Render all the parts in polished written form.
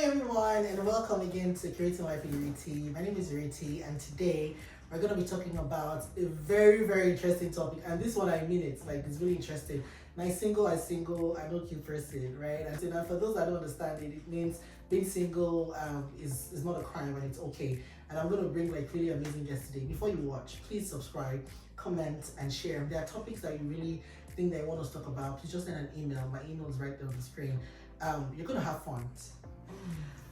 everyone, and welcome again to Curating with Ireti. My name is Ireti, and today we're going to be talking about a very interesting topic. And this one, I mean it, like it's really interesting. My single, I no cute person, right? And so now, for those that don't understand it, it means being single is not a crime and it's okay. And I'm going to bring like really amazing guests today. Before you watch, please subscribe, comment, and share. If there are topics that you really think that you want us to talk about, please just send an email. My email is right there on the screen. You're gonna have fun.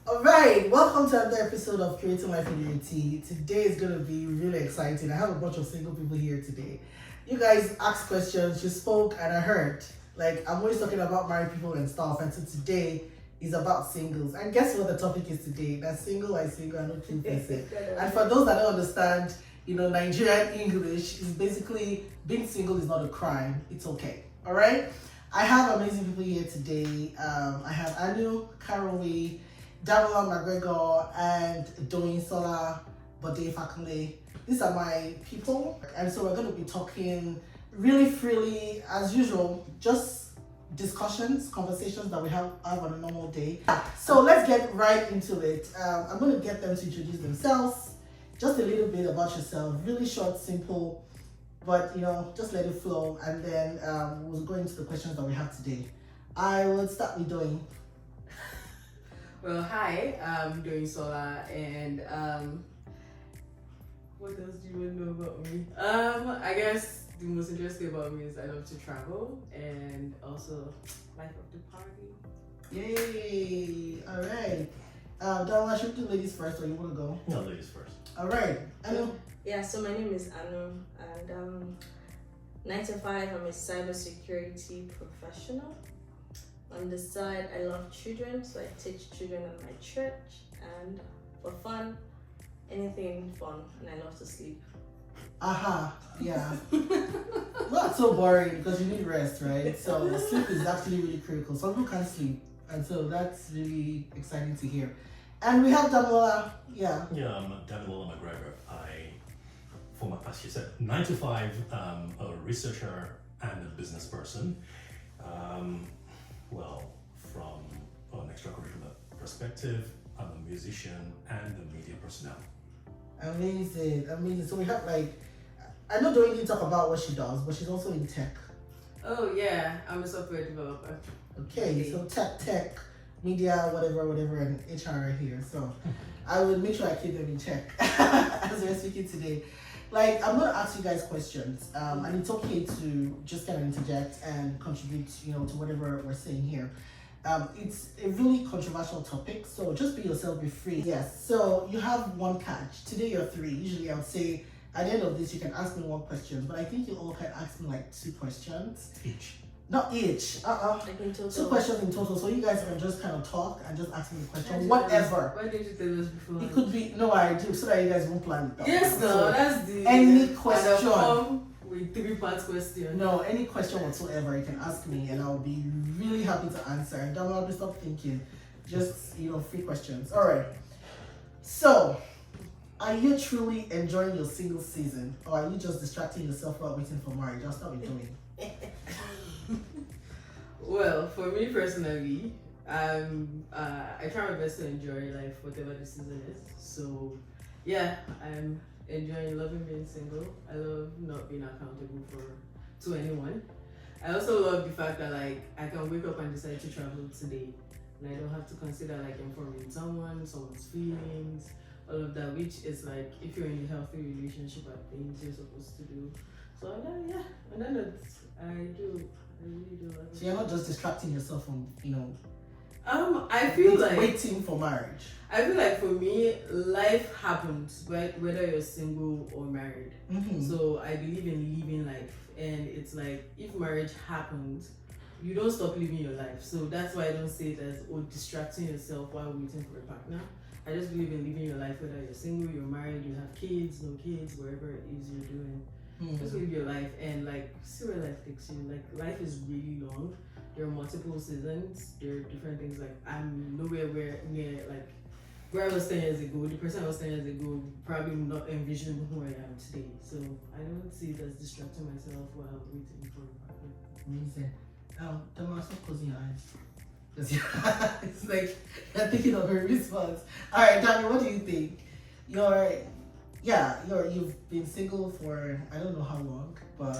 All right, welcome to another episode of Curating Life in Unity. Today is gonna be really exciting. I have a bunch of single people here today. You guys asked questions, you spoke, and I heard. Like, I'm always talking about married people and stuff, and so today is about singles. And guess what the topic is today? That's single, I know two person. And for those that don't understand, Nigerian English is basically being single is not a crime. It's okay. All right. I have amazing people here today. I have Anu, Karowe, Damola McGregor, and Doyin Sola Bode Fakule. These are my people, and so we're going to be talking really freely, as usual, just discussions, conversations that we have on a normal day. So let's get right into it. I'm going to get them to introduce themselves, just a little bit about yourself, really short, simple, but just let it flow, and then we'll go into the questions that we have today. I will start with Doyin. Well, hi, I'm Doyin Sola, and what else do you want to know about me? I guess the most interesting about me is I love to travel and also life of the party. Yay! All right. Damola, should we do ladies first, or you want to go? No, ladies first. All right. Anu. Yeah, so my name is Anu, and 9 to 5, I'm a cybersecurity professional. On the side, I love children, so I teach children at my church, and for fun, anything fun, and I love to sleep. Aha, yeah. Not so boring because you need rest, right? So sleep is actually really critical. Some people can't sleep, and so that's really exciting to hear. And we have Damola. Yeah, I'm Damola McGregor. For my past year, 9 to 5, a researcher and a business person. From an extracurricular perspective, I'm a musician and a media personnel. amazing. So we have I know Doyin didn't talk about what she does, but she's also in tech. Oh yeah, I'm a software developer. Okay, so tech, media, whatever, and HR are here. So I will make sure I keep them in check as we're speaking today. I'm gonna ask you guys questions, and it's okay to just kind of interject and contribute, to whatever we're saying here. It's a really controversial topic, so just be yourself, be free. Yes. So you have one catch. Today you're three. Usually I would say at the end of this you can ask me one question, but I think you all can ask me two questions. Each. Not each. Like in total. 2 questions in total, so you guys can just kind of talk and just ask me the question, whatever. Why didn't you tell us before? It could be I do, so that you guys won't plan it out. Yes, no, So that's the any and question. I'll come with 3-part question. No, any question whatsoever, you can ask me, and I'll be really happy to answer. And don't stop thinking. Just free questions. All right. So, are you truly enjoying your single season, or are you just distracting yourself while waiting for marriage? I'll start with Doyin. Well, for me personally, I try my best to enjoy life, whatever the season is. So, yeah, I'm enjoying loving being single. I love not being accountable to anyone. I also love the fact that I can wake up and decide to travel today, and I don't have to consider informing someone's feelings, all of that, which is if you're in a healthy relationship, are things you're supposed to do. So yeah, and then I really do love it. So you're not just distracting yourself from I feel waiting for marriage. I feel like for me, life happens whether you're single or married. Mm-hmm. So I believe in living life, and it's if marriage happens, you don't stop living your life. So that's why I don't say it as distracting yourself while waiting for a partner. I just believe in living your life, whether you're single, you're married, you have kids, no kids, wherever it is you're doing. Just live your life and see where life takes you. Life is really long. There are multiple seasons. There are different things. I'm nowhere near where I was 10 years ago. The person I was 10 years ago probably not envision who I am today. So I don't see it as distracting myself while waiting for a partner. Amazing. Damola, stop closing your eyes. Because it's like you're thinking of a response. All right, Dami, what do you think? You've been single for I don't know how long, but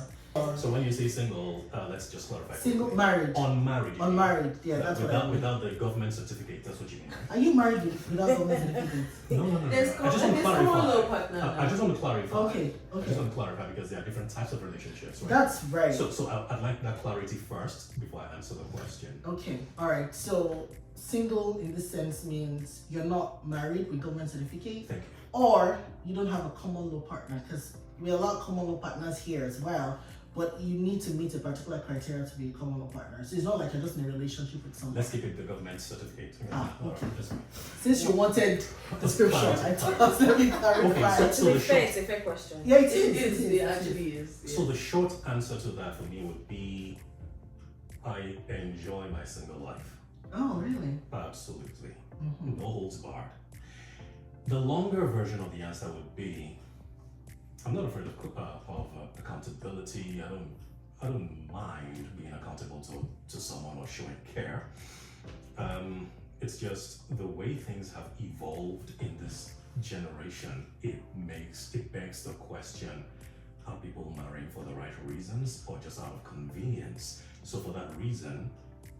So when you say single, let's just clarify. single, married, Unmarried. you mean? unmarried. Yeah, that's what I mean. Without the government certificate, that's what you mean. Are you married without government certificate? No. There's I just want to common law clarify. partner now. I just want to clarify. Okay, I just okay. want to clarify because there are different types of relationships, right? That's right. So I'd like that clarity first before I answer the question. Okay, all right. So single in this sense means you're not married with government certificate, Thank you. or you don't have a common law partner, because we allow common law partners here as well. But you need to meet a particular criteria to be a common law partner. So it's not like you're just in a relationship with someone. Let's keep it the government certificate. Okay. That's fine. Since you wanted description, I Clarity. thought let me clarify. Okay, To be fair, it's a fair question. Yeah, It actually is. So the short answer to that for me would be, I enjoy my single life. Oh, really? Absolutely. Mm-hmm. No holds barred. The longer version of the answer would be, I'm not afraid of accountability. I don't mind being accountable to someone or showing care. It's just the way things have evolved in this generation. It begs the question: are people marrying for the right reasons or just out of convenience? So for that reason,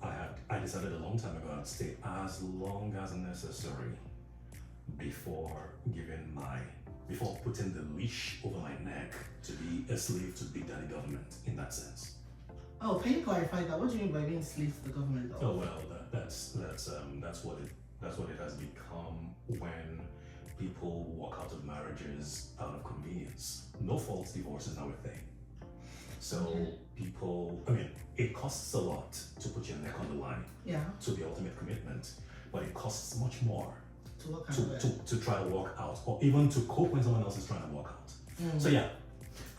I decided a long time ago I'd stay as long as necessary before putting the leash over my neck to be a slave to Big Daddy government in that sense. Oh, can you clarify that? What do you mean by being slave to the government? Oh well, that's what it has become when people walk out of marriages out of convenience. No fault divorce is now a thing. So it costs a lot to put your neck on the line Yeah. to the ultimate commitment, but it costs much more To what kind of way? to try to walk out, or even to cope when someone else is trying to walk out. So yeah.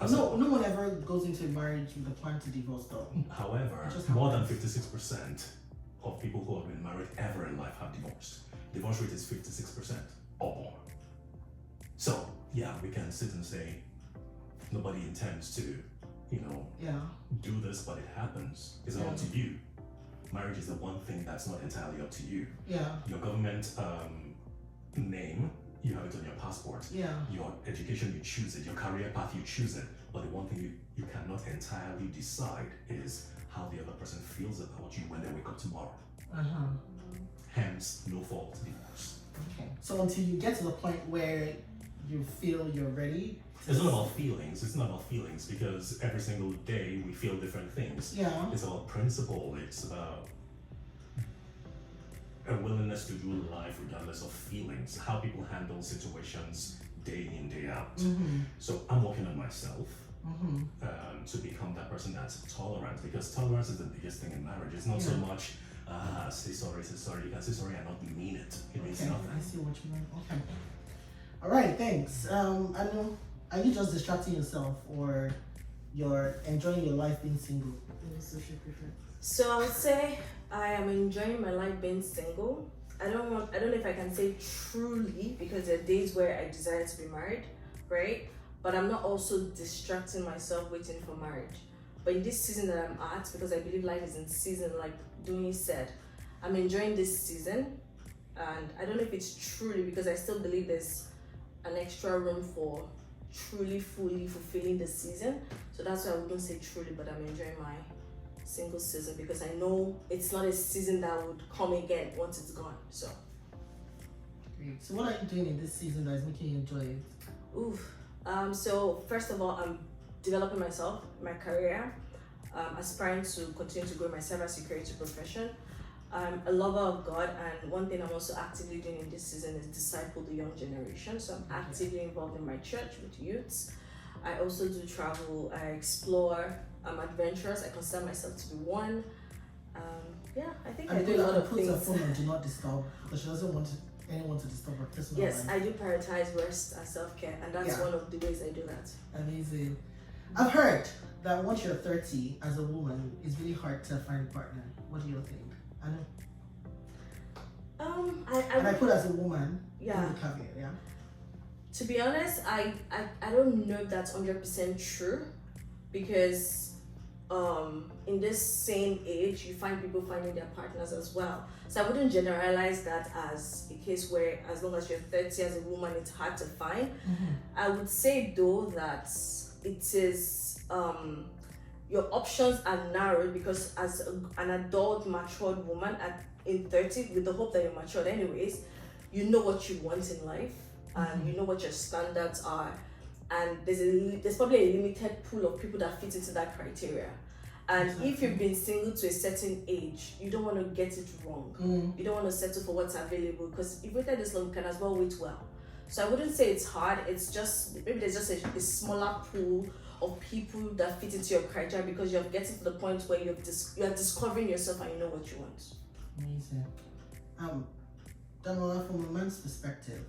No one ever goes into marriage with a plan to divorce, though. However, It just more than happens. 56% of people who have been married ever in life have divorced. Divorce rate is 56% or more. So yeah, we can sit and say nobody intends to, Yeah. do this, but it happens. It's not up to you. Marriage is the one thing that's not entirely up to you. Yeah. Your government name, you have it on your passport. Yeah. Your education, you choose it. Your career path, you choose it. But the one thing you cannot entirely decide is how the other person feels about you when they wake up tomorrow. Uh-huh. Hence, no fault divorce. Okay. So until you get to the point where you feel you're ready. It's not about feelings. It's not about feelings because every single day we feel different things. Yeah. It's about principle. It's about a willingness to do life regardless of feelings, how people handle situations day in, day out. Mm-hmm. So I'm working on myself Mm-hmm. to become that person that's tolerant, because tolerance is the biggest thing in marriage. It's not so Yeah. much, say sorry. You can say sorry and not mean it. It means Okay. nothing. I see what you mean. Okay. All right. Thanks. I don't know. Are you just distracting yourself, or you're enjoying your life being single? Social preference. So I would say I am enjoying my life being single. I don't know if I can say truly, because there are days where I desire to be married, right? But I'm not also distracting myself waiting for marriage. But in this season that I'm at, because I believe life is in season, like Duni said, I'm enjoying this season. And I don't know if it's truly, because I still believe there's an extra room for truly, fully fulfilling the season. So that's why I wouldn't say truly, but I'm enjoying my single season, because I know it's not a season that would come again once it's gone. So Great. So what are you doing in this season that is making you enjoy it? So first of all, I'm developing myself, my career, aspiring to continue to grow my cybersecurity profession. I'm a lover of God, and one thing I'm also actively doing in this season is disciple the young generation. So I'm actively involved in my church with youths. I also do travel, I explore, I'm adventurous, I consider myself to be one. I think I do a lot of puts her things. phone on do not disturb because she doesn't want anyone to disturb her personal Yes, life. I do prioritize rest and self-care, and that's Yeah. one of the ways I do that. Amazing. I've heard that once you're 30 as a woman, it's really hard to find a partner. What do you think? I know. And I put as a woman Yeah. in the caveat, yeah. To be honest, I don't know if that's 100% true, because in this same age, you find people finding their partners as well. So I wouldn't generalize that as a case where as long as you're 30 as a woman, it's hard to find. I would say though that it is your options are narrowed because as an adult, matured woman in 30, with the hope that you're matured anyways, you know what you want in life and you know what your standards are. And there's probably a limited pool of people that fit into that criteria. And if you've been single to a certain age, you don't want to get it wrong. You don't want to settle for what's available because if you waited this long, you can as well wait well. So I wouldn't say it's hard. It's just maybe there's just a smaller pool of people that fit into your criteria because you're getting to the point where you're discovering yourself and you know what you want. Amazing. Danola, from a man's perspective,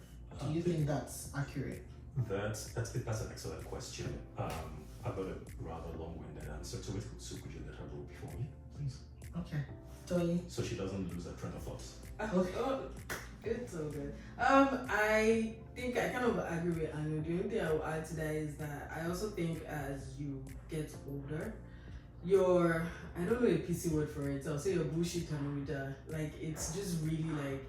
do you think that's accurate? That's an excellent question. I've got a rather long-winded answer to it. So could you let her go before me, please? Okay. Tony? So she doesn't lose her train of thoughts. Okay. Oh, it's so good. I think I kind of agree with Anu. The only thing I will add to that is that I also think as you get older, I don't know a PC word for it, I'll say your bullshit reader. Like, it's just really like,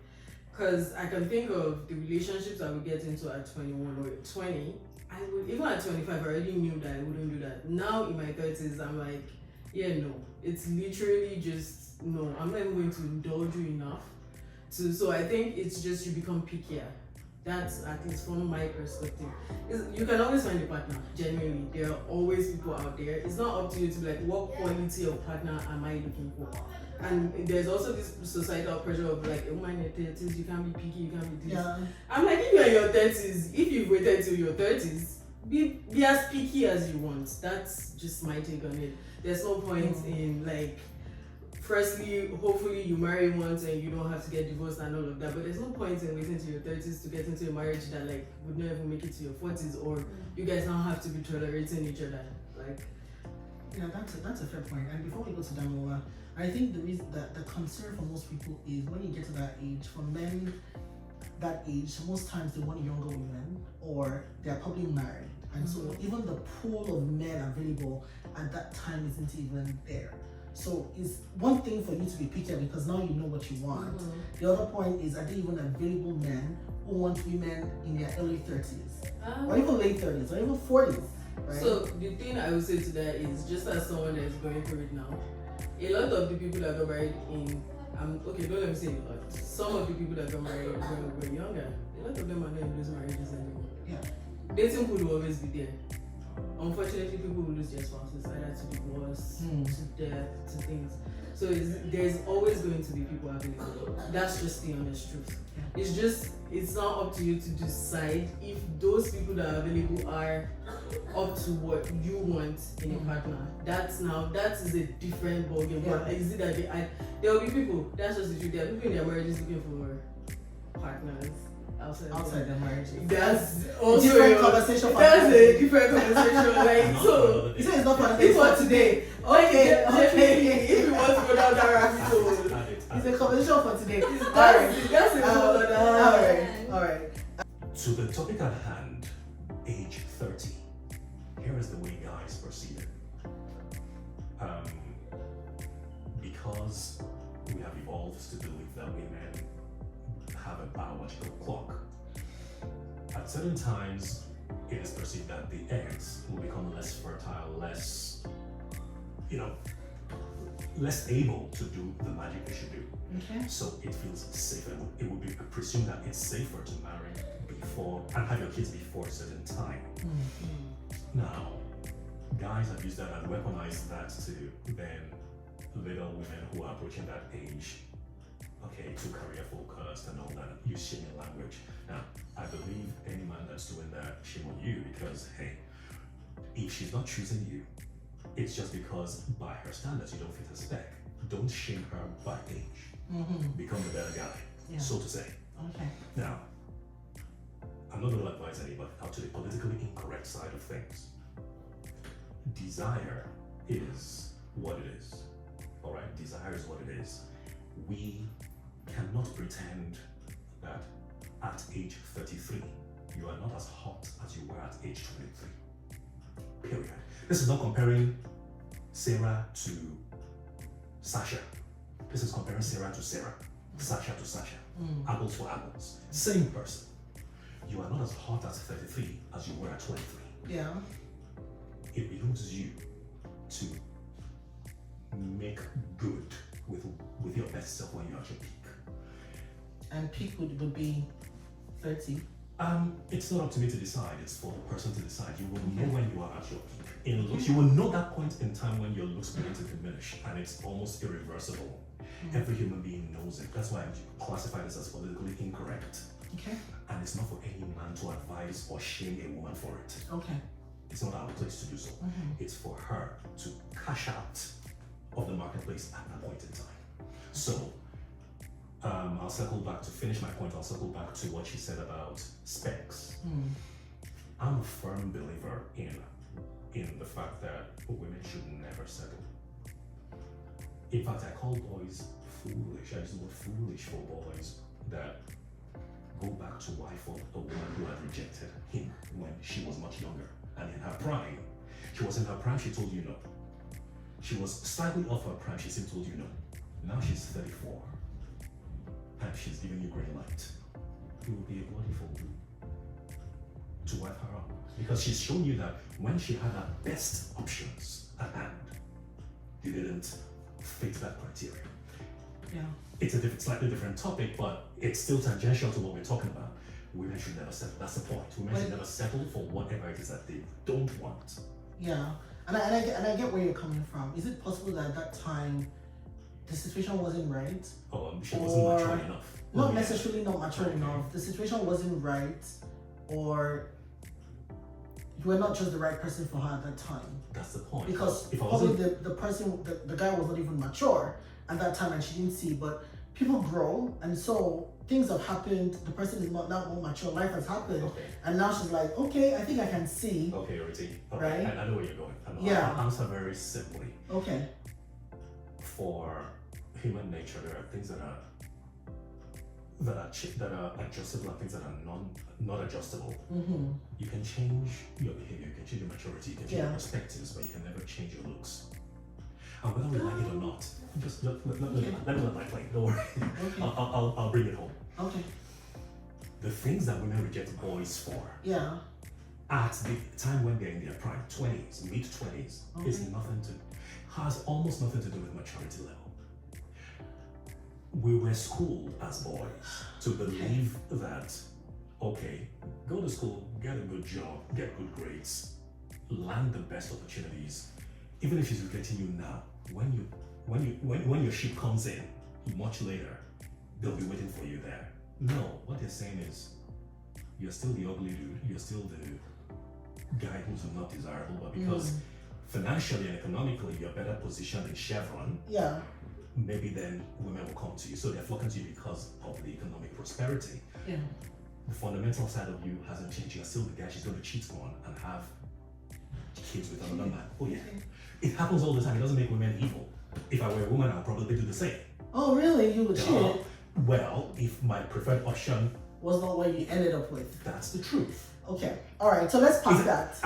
because I can think of the relationships I would get into at 21 or 20. I would, even at 25, I already knew that I wouldn't do that. Now in my 30s, I'm like, yeah, no. It's literally just, no, I'm not even going to indulge you enough. So I think it's just you become pickier. That's at least from my perspective. You can always find a partner, genuinely. There are always people out there. It's not up to you to be like, what quality of partner am I looking for? And there's also this societal pressure of like, a woman in your 30s, you can't be picky, you can't be this. Yeah. I'm like, if you're in your 30s, if you've waited till your 30s, be as picky as you want. That's just my take on it. There's no point in like, firstly, hopefully you marry once and you don't have to get divorced and all of that. But there's no point in waiting to your 30s to get into a marriage that like would not even make it to your 40s, or you guys now have to be tolerating each other. Like, yeah, that's a fair point. And before we go to Damola, I think the reason that the concern for most people is when you get to that age, for men that age, most times they want younger women or they're probably married. And so even the pool of men available at that time isn't even there. So it's one thing for you to be picky because now you know what you want. The other point is, are there even available men who want women in their early 30s? Or even late 30s or even 40s? Right? So the thing I would say to that is, just as someone that is going through it now, a lot of the people that got married okay, don't let me say a lot. Some of the people that got married when we were younger, a lot of them are not in those marriages anymore. Yeah. Dating pool will always be there. Unfortunately, people will lose their spouses either to divorce, to death, to things. So there's always going to be people available. That's just the honest truth. It's not up to you to decide if those people that are available are up to what you want in a partner. That is a different ballgame. Yeah. Is it that there will be people, that's just the truth. There are people in their marriages looking for partners outside the marriage. That's also different conversation. That's a different conversation. Like, so you say it's not for it's for today. Okay. If you want to go down that rabbit hole, it's a conversation for today. That's a whole other. All right. To the topic at hand, age 30. Here is the way guys perceive it. Because we have evolved to believe that women have a biological clock. At certain times, it is perceived that the eggs will become less fertile, less able to do the magic they should do. Okay. So it feels safer. It would be presumed that it's safer to marry before and have your kids before a certain time. Now, guys have used that and weaponized that to then little women who are approaching that age, okay, too career focused and all that, use shaming language. Now, I believe any man that's doing that, shame on you, because hey, if she's not choosing you, it's just because by her standards you don't fit her spec. Don't shame her by age. Become the better guy, so to say. Okay. Now, I'm not going to advise anybody out to the politically incorrect side of things. Desire is what it is. All right, desire is what it is. We cannot pretend that at age 33, you are not as hot as you were at age 23. Period. This is not comparing Sarah to Sasha. This is comparing Sarah to Sarah, Sasha to Sasha. Apples for apples. Same person. You are not as hot at 33 as you were at 23. Yeah. It behooves you to make good with your best self when you're at your peak. And peak would be 30. It's not up to me to decide. It's for the person to decide. You will know when you are at your peak. In looks, you will know that point in time when your looks begin to diminish, and it's almost irreversible. Every human being knows it. That's why I classify this as politically incorrect. Okay. And it's not for any man to advise or shame a woman for it. Okay. It's not our place to do so. It's for her to cash out of the marketplace at that point in time. So, I'll circle back to finish my point. I'll circle back to what she said about specs. I'm a firm believer in the fact that women should never settle. In fact, I call boys foolish. I use the word foolish for boys that go back to wife of a woman who had rejected him when she was much younger. And in her prime, she was in her prime, she told you no. She was slightly off her prime, she still told you no. Now she's 34. And she's giving you green light. It will be a bloody fool to wipe her up. Because she's shown you that when she had her best options at hand, you didn't fit that criteria. Yeah. It's a slightly different topic, but it's still tangential to what we're talking about. Women should never settle. That's the point. Women should never settle for whatever it is that they don't want. Yeah. And I get where you're coming from. Is it possible that at that time the situation wasn't right? She wasn't mature enough. Not necessarily not mature enough. The situation wasn't right, or you were not just the right person for her at that time. That's the point. Because if I probably wasn't... the person, the guy was not even mature at that time and she didn't see. But people grow, and so things have happened. The person is not more mature. Life has happened. Okay. And now she's like, okay, I think I can see. Okay, Ireti. Okay. Right? I know where you're going. Yeah. I'll answer very simply. Okay. For human nature, there are things that are adjustable and things that are not adjustable. You can change your behavior, you can change your maturity, you can change your perspectives, but you can never change your looks. And whether we like it or not, just let me let my plane. Don't worry. Okay. I'll bring it home. Okay. The things that women reject boys for, at the time when they're in their prime, 20s, mid 20s, has almost nothing to do with maturity level. We were schooled as boys to believe that, okay, go to school, get a good job, get good grades, land the best opportunities. Even if she's rejecting you now, when your ship comes in much later, they'll be waiting for you there. No, what they're saying is, you're still the ugly dude, you're still the guy who's not desirable, but because financially and economically you're better positioned in Chevron, maybe then women will come to you. So they're flocking to you because of the economic prosperity. Yeah. The fundamental side of you hasn't changed. You're still the guy she's going to cheat on and have kids with another man. Oh yeah. It happens all the time. It doesn't make women evil. If I were a woman, I'll probably do the same. Oh really? You would cheat? Well, if my preferred option was not what you ended up with. That's the truth. Okay. All right. So let's pass that.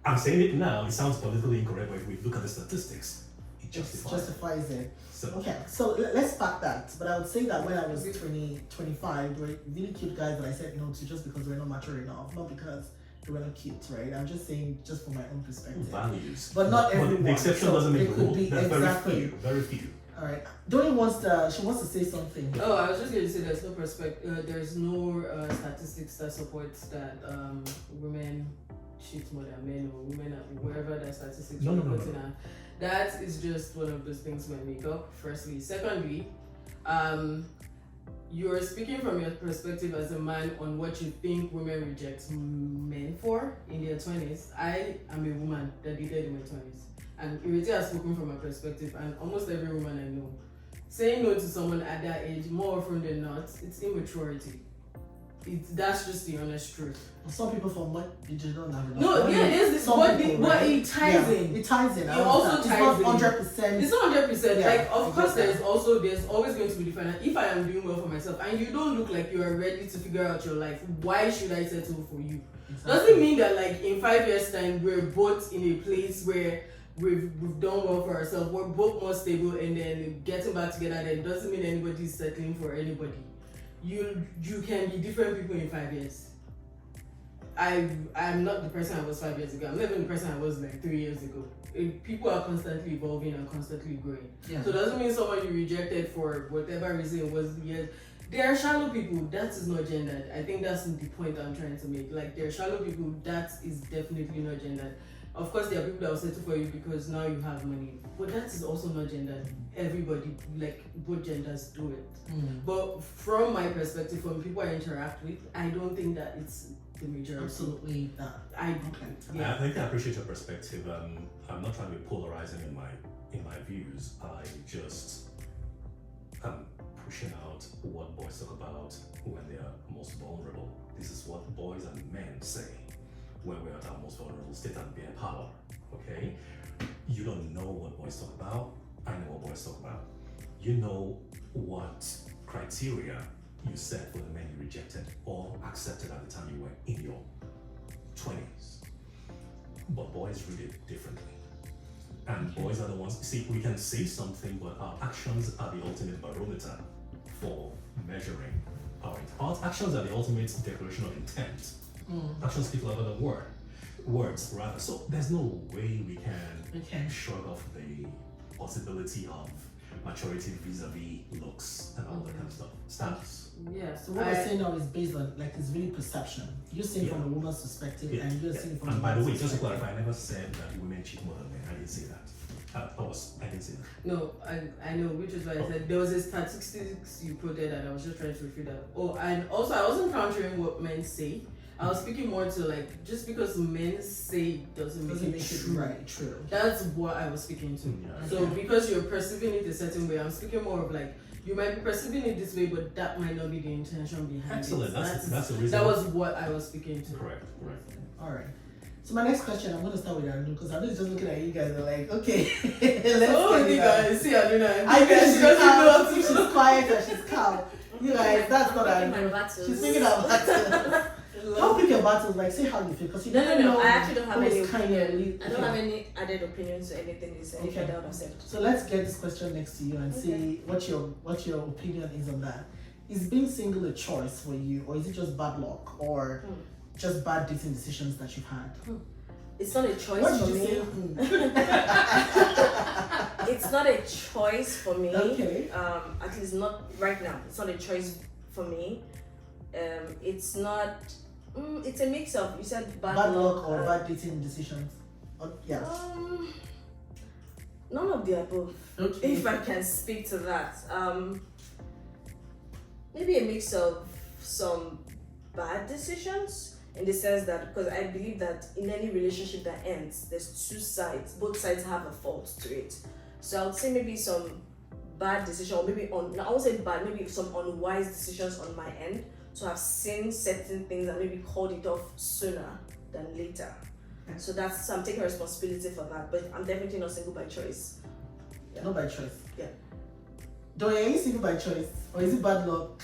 I'm saying it now. It sounds politically incorrect, but if we look at the statistics, it justifies it. So, okay. So let's pack that. But I would say that when I was 20, 25, there were really cute guys that I said no to just because they were not mature enough, not because they were not cute, right? I'm just saying, just from my own perspective. Values. But not everyone. But the exception doesn't make the rule. That's exactly. Very few. All right. Donnie she wants to say something. Oh, I was just going to say there's no statistics that supports that women cheat more than men, or women wherever that statistics no. That is just one of those things we make up, firstly. Secondly, you're speaking from your perspective as a man on what you think women reject men for in their 20s. I am a woman that dated in my 20s. And Ireti has spoken from my perspective, and almost every woman I know, saying no to someone at that age, more often than not, it's immaturity. That's just the honest truth. Some people from what they just don't have enough. No, there's this, but it ties in. It ties in. It also ties in. It's not 100%. It's not 100%. Yeah, like, of course, there's always going to be different. And if I am doing well for myself, and you don't look like you are ready to figure out your life, why should I settle for you? Exactly. Doesn't mean that like in 5 years' time we're both in a place where we've done well for ourselves, we're both more stable, and then getting back together then doesn't mean anybody's settling for anybody. You can be different people in 5 years. I'm not the person I was 5 years ago. I'm not even the person I was like 3 years ago. People are constantly evolving and constantly growing. Yeah. So it doesn't mean someone you rejected for whatever reason was yes. There are shallow people, that is not gendered. I think that's the point I'm trying to make. Like there are shallow people, that is definitely not gendered. Of course there are people that will settle for you because now you have money. But that is also not gendered. Everybody, like both genders do it. But from my perspective, from people I interact with, I don't think that it's the majority. Absolutely not. I think I appreciate your perspective. I'm not trying to be polarizing in my views. I just am pushing out what boys talk about when they are most vulnerable. This is what boys and men say when we're at our most vulnerable state and being power. Okay? You don't know what boys talk about. I know what boys talk about. You know what criteria you set for the men you rejected or accepted at the time you were in your 20s. But boys read it differently. And boys are the ones, see, we can say something, but our actions are the ultimate barometer for measuring our actions are the ultimate declaration of intent. Actions speak louder than words rather. So there's no way we can shrug off the possibility of maturity vis-a-vis looks and all that kind of stuff. Stamps. Yeah. So what we're saying now is based on like it's really perception. You're seeing from a woman's perspective, and you're seeing from. And by the way, just to clarify, I never said that women cheat more than men. I didn't say that. I didn't say that. No, I know, which is why I said there was a statistics you quoted, and I was just trying to refute that. Oh, and also I wasn't countering what men say. I was speaking more to like just because men say doesn't make it true. Right, true. That's what I was speaking to. Yeah. So because you're perceiving it a certain way, I'm speaking more of like you might be perceiving it this way, but that might not be the intention behind Excellent. it. That's the reason. That was what I was speaking to. Correct. All right. So my next question, I'm going to start with Anu because Anu is just looking at you guys and like, okay, let's you guys see Aluna. I guess she doesn't know. she's quiet and she's calm. You guys, that's not picking my Anu. battles. She's picking her battles. Don't pick your battles, like say how you feel because you don't know. I actually don't have who any is kind of opinion. I don't have any added opinions to anything you said. Okay. I would have said. So let's get this question next to you and see what your opinion is on that. Is being single a choice for you, or is it just bad luck, or just bad dating decisions that you've had? It's not a choice What for did you me. say? It's not a choice for me. Okay. At least not right now. It's not a choice for me. It's not. It's a mix of, you said bad luck or bad dating decisions. Yeah. None of the above. Okay. If I can speak to that. Maybe a mix of some bad decisions in the sense that, because I believe that in any relationship that ends, there's two sides. Both sides have a fault to it. So I would say maybe some bad decision, or maybe I won't say bad, maybe some unwise decisions on my end. So I've seen certain things and maybe called it off sooner than later. Okay. So I'm taking responsibility for that, but I'm definitely not single by choice. Yeah. Not by choice. Yeah. Are you single by choice, or is it bad luck?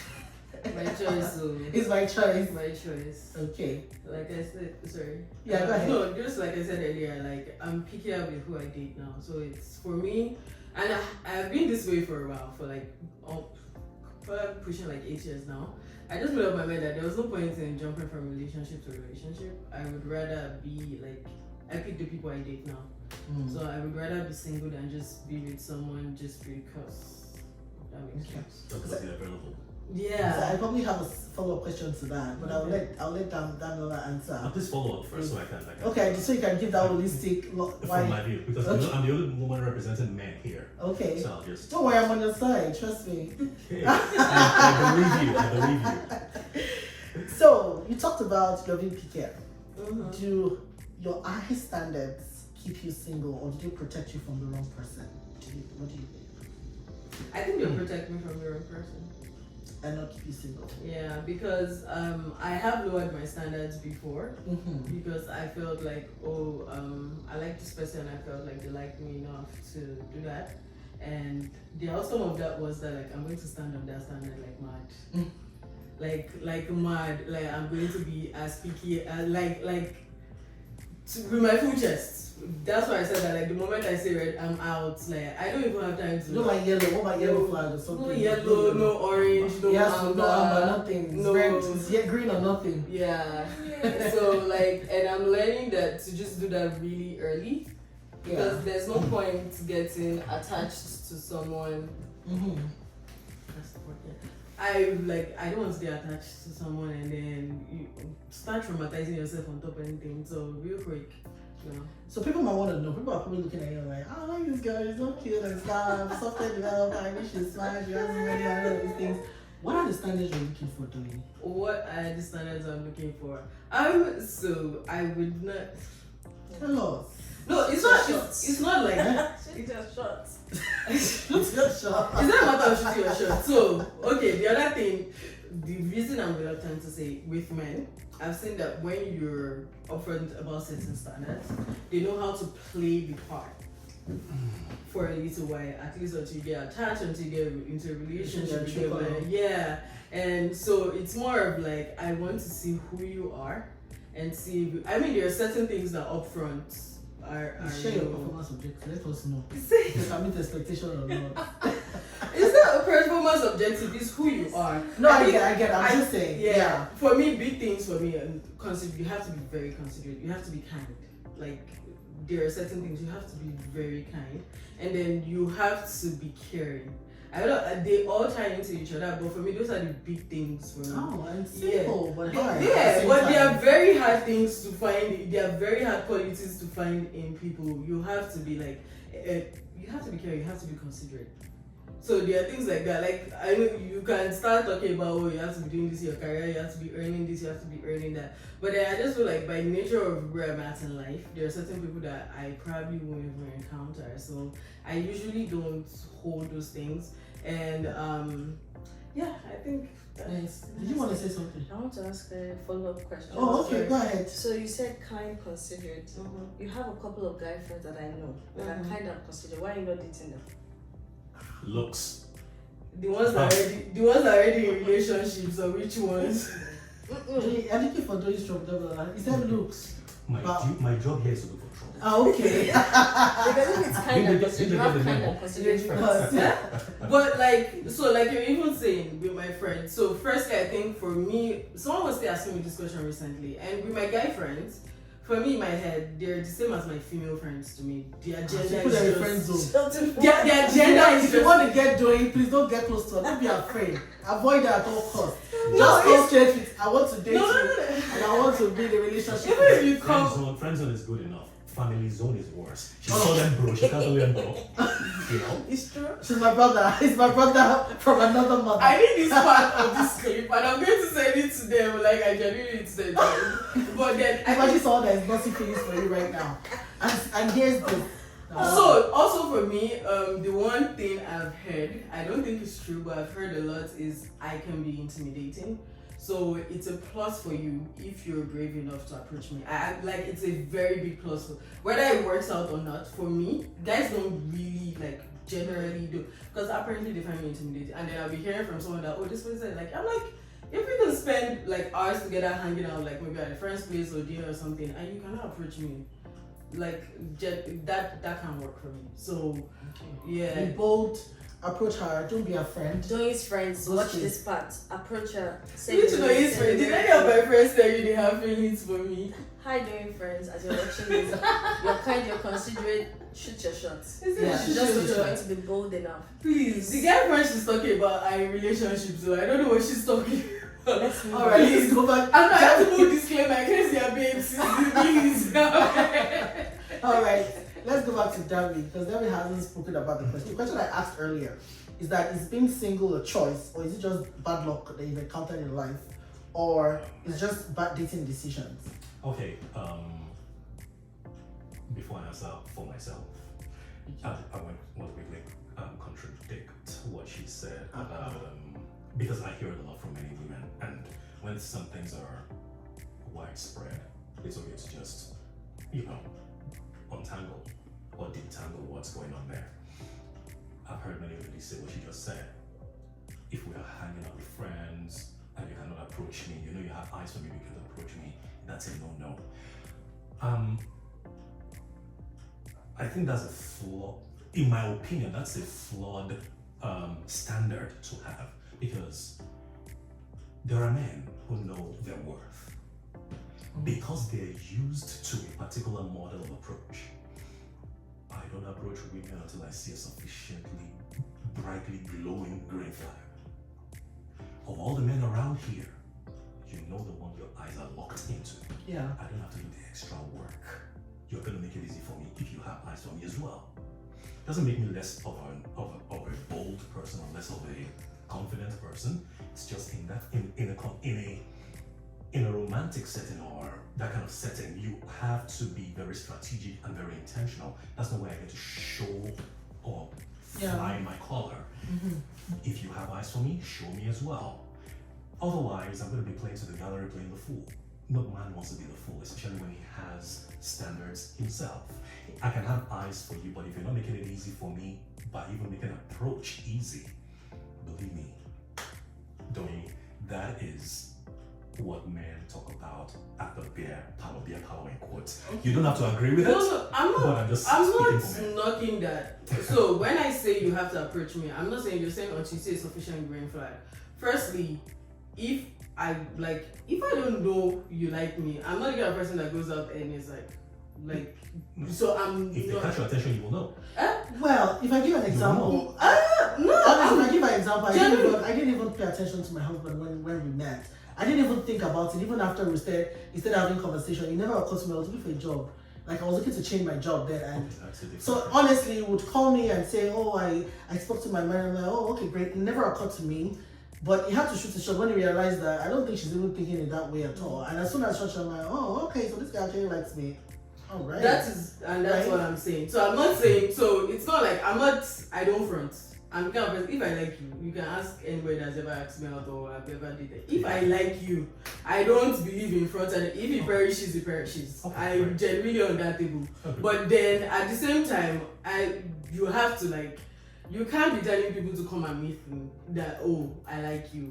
My choice. So It's by choice. my choice. Okay. Like I said, sorry. Yeah, go ahead. No, just like I said earlier, like I'm picky out with who I date now. So it's for me, and I've been this way for a while, for like pushing like 8 years now. I just made up my mind that there was no point in jumping from relationship to relationship. I would rather be like, I pick the people I date now. So I would rather be single than just be with someone just because that makes sense. Because they're available. So Yeah. I probably have a follow-up question to that, but I'll let Daniela answer. Please follow up first so I can. Okay, so you can give that holistic. From my view, because I'm the only woman representing men here. Okay. So I'll just. Don't worry, I'm on your side. Trust me. Okay. I believe you. So you talked about loving picky. Mm-hmm. Do your high standards keep you single, or do they protect you from the wrong person? What do you think? I think they'll protect me from the wrong person. And not keep you single. Yeah, because I have lowered my standards before because I felt like, I like this person, I felt like they liked me enough to do that. And the outcome of that was that like I'm going to stand up that standard like mad. Like mad. Like I'm going to be as picky as like with my full chest. That's why I said that. Like the moment I say red, I'm out. Like I don't even have time to. You don't like yellow? What about yellow flag or something? No yellow, no orange, no yes, amber, no amber, nothing. It's no red, it's yet green or nothing. Yeah. So like, and I'm learning that to just do that really early because there's no point getting attached to someone. Mm-hmm. I don't want to get attached to someone and then you start traumatizing yourself on top of anything. So real quick, you know. So people might want to know. People are probably looking at you like, I like this girl. She's so cute and stuff. Software developer. I wish she's smart. She has money and all of these things. What are the standards you're looking for, Dolly? What are the standards I'm looking for? So I would not. Tell us. No, it's not. It's not like that. Shoot your shots. Shoot your shot. It's not a matter of shooting your shot. So, okay, the other thing, the reason I'm reluctant to say with men, I've seen that when you're upfront about certain standards, they know how to play the part for a little while, at least until you get attached, until you get into a relationship. Yeah. And so it's more of like, I want to see who you are and see if I mean, there are certain things that upfront are share your performance objective. Let us know. See, If I meet expectation or not. it's not a performance objective, it's who you are. No, I get. I'm just saying. Yeah. For me, big things for me, you have to be very considerate. You have to be kind. Like, there are certain things you have to be very kind. And then you have to be caring. I don't know, they all tie into each other, but for me, those are the big things for me. Oh, and simple, but hard. Yeah, but they are very hard things to find. They are very hard qualities to find in people. You have to be like, you have to be caring. You have to be considerate. So there are things like that. Like I know you can start talking about, oh, you have to be doing this in your career. You have to be earning this. You have to be earning that. But then I just feel like by nature of where I'm at in life, there are certain people that I probably won't even encounter. So I usually don't hold those things. And yeah, I think Nice. Did you want to say something? I want to ask a follow-up question. Oh, okay, go ahead. So you said kind, considerate. You have a couple of guy friends that I know that are kind and considerate. Why are you not dating them? Looks. the ones that are already in relationships, or which ones? I'm looking for those trouble. Is that looks? My job here is to look for trouble. Ah, okay. Because if it's kind and considerate, you have kind and considerate friends. But like you're even saying with my friends. So firstly, I think for me, someone was asking me this question recently, and with my guy friends, for me in my head, they're the same as my female friends to me. Their gender Put them in is friend just zone. their gender is If you just. want to get doing, please don't get close to her. Don't be afraid. Avoid her at all costs. No, Just go it's- straight with, I want to date No, you, no, no, no. and I want to be in a relationship. Even if you Friend come, zone is good enough. Family zone is worse. She call them bro. She can't call them bro. You know. it's true. She's my brother. He's my brother from another mother. I need this part of this clip, and I'm going to send it to them. Like I genuinely need to send it to them. But then Imagine someone that is nothing feelings for you right now. And here's this. So also for me, the one thing I've heard, I don't think it's true, but I've heard a lot is I can be intimidating. So it's a plus for you if you're brave enough to approach me. Like it's a very big plus for whether it works out or not. For me, guys don't really like generally do because apparently they find me intimidating, and then I'll be hearing from someone that this person like I'm like if we can spend like hours together hanging out like maybe at a friend's place or dinner or something, and you cannot approach me. Like that can work for me. So yeah, Be bold, approach her, don't be a friend. Doing's friends, Those watch kids. this part. Approach her. you need to know his friend. Did any of my friends tell you they have feelings for me? Hi, doing friends. As your election is, you're kind, you're considerate. Shoot your shots. Yeah, Just shoot your trying to be bold enough. Please, the guy friend she's talking about are in relationships, so I don't know what she's talking about. Let's move Alright, on. let's go back. I have to put disclaimer in case your babes, please. Alright, let's go back to Davi because Davi hasn't spoken about the question. The question I asked earlier is that is being single a choice or is it just bad luck that you've encountered in life or it's just bad dating decisions? Okay. Before I answer for myself, I want to quickly contradict what she said about because I hear it a lot from many women, and when some things are widespread, it's okay to just untangle or detangle what's going on there. I've heard many ladies say what she just said. If we are hanging out with friends and you cannot approach me, you have eyes for me, you can approach me, that's a no-no. I think that's a flaw. In my opinion, that's a flawed standard to have, because there are men who know their worth because they're used to a particular model of approach. I don't approach women until I see a sufficiently brightly glowing green flag. Of all the men around here, you know the one your eyes are locked into. Yeah. I don't have to do the extra work. You're gonna make it easy for me if you have eyes for me as well. Doesn't make me less of a bold person or less of a confident person. It's just in a romantic setting or that kind of setting, you have to be very strategic and very intentional. That's the way I get to show or fly my collar. If you have eyes for me, show me as well. Otherwise, I'm going to be playing to the gallery, playing the fool. No man wants to be the fool, especially when he has standards himself. I can have eyes for you, but if you're not making it easy for me by even making an approach easy, believe me, that is what men talk about at the beer parlor in quotes. You don't have to agree with it. No, I'm not. But I'm not knocking that. So when I say you have to approach me, I'm not saying you're saying until you say sufficient green flag. Firstly, if I don't know you like me, I'm not the kind of person that goes out and is like. So I'm. If they catch your attention, you will know. Well, if I give an example, no. Honestly, if I give an example, I didn't even pay attention to my husband when we met. I didn't even think about it. Even after we started having conversation, it never occurred to me I was looking for a job. Like I was looking to change my job then, and so honestly, he would call me and say, "Oh, I spoke to my manager." I'm like, "Oh, okay, great." It never occurred to me, but he had to shoot the shot when he realized that I don't think she's even thinking it that way at all. And as soon as I shot, I'm like, "Oh, okay, so this guy actually likes me." All right. That's what I'm saying. So I'm not saying. So it's not like I don't front. I'm the kind of person, if I like you, you can ask anybody that's ever asked me out or I've ever dated. If I like you, I don't believe in front, and if he perishes, he perishes. Okay, I'm genuinely on that table. Okay. But then at the same time, you have to you can't be telling people to come and meet me that, oh, I like you.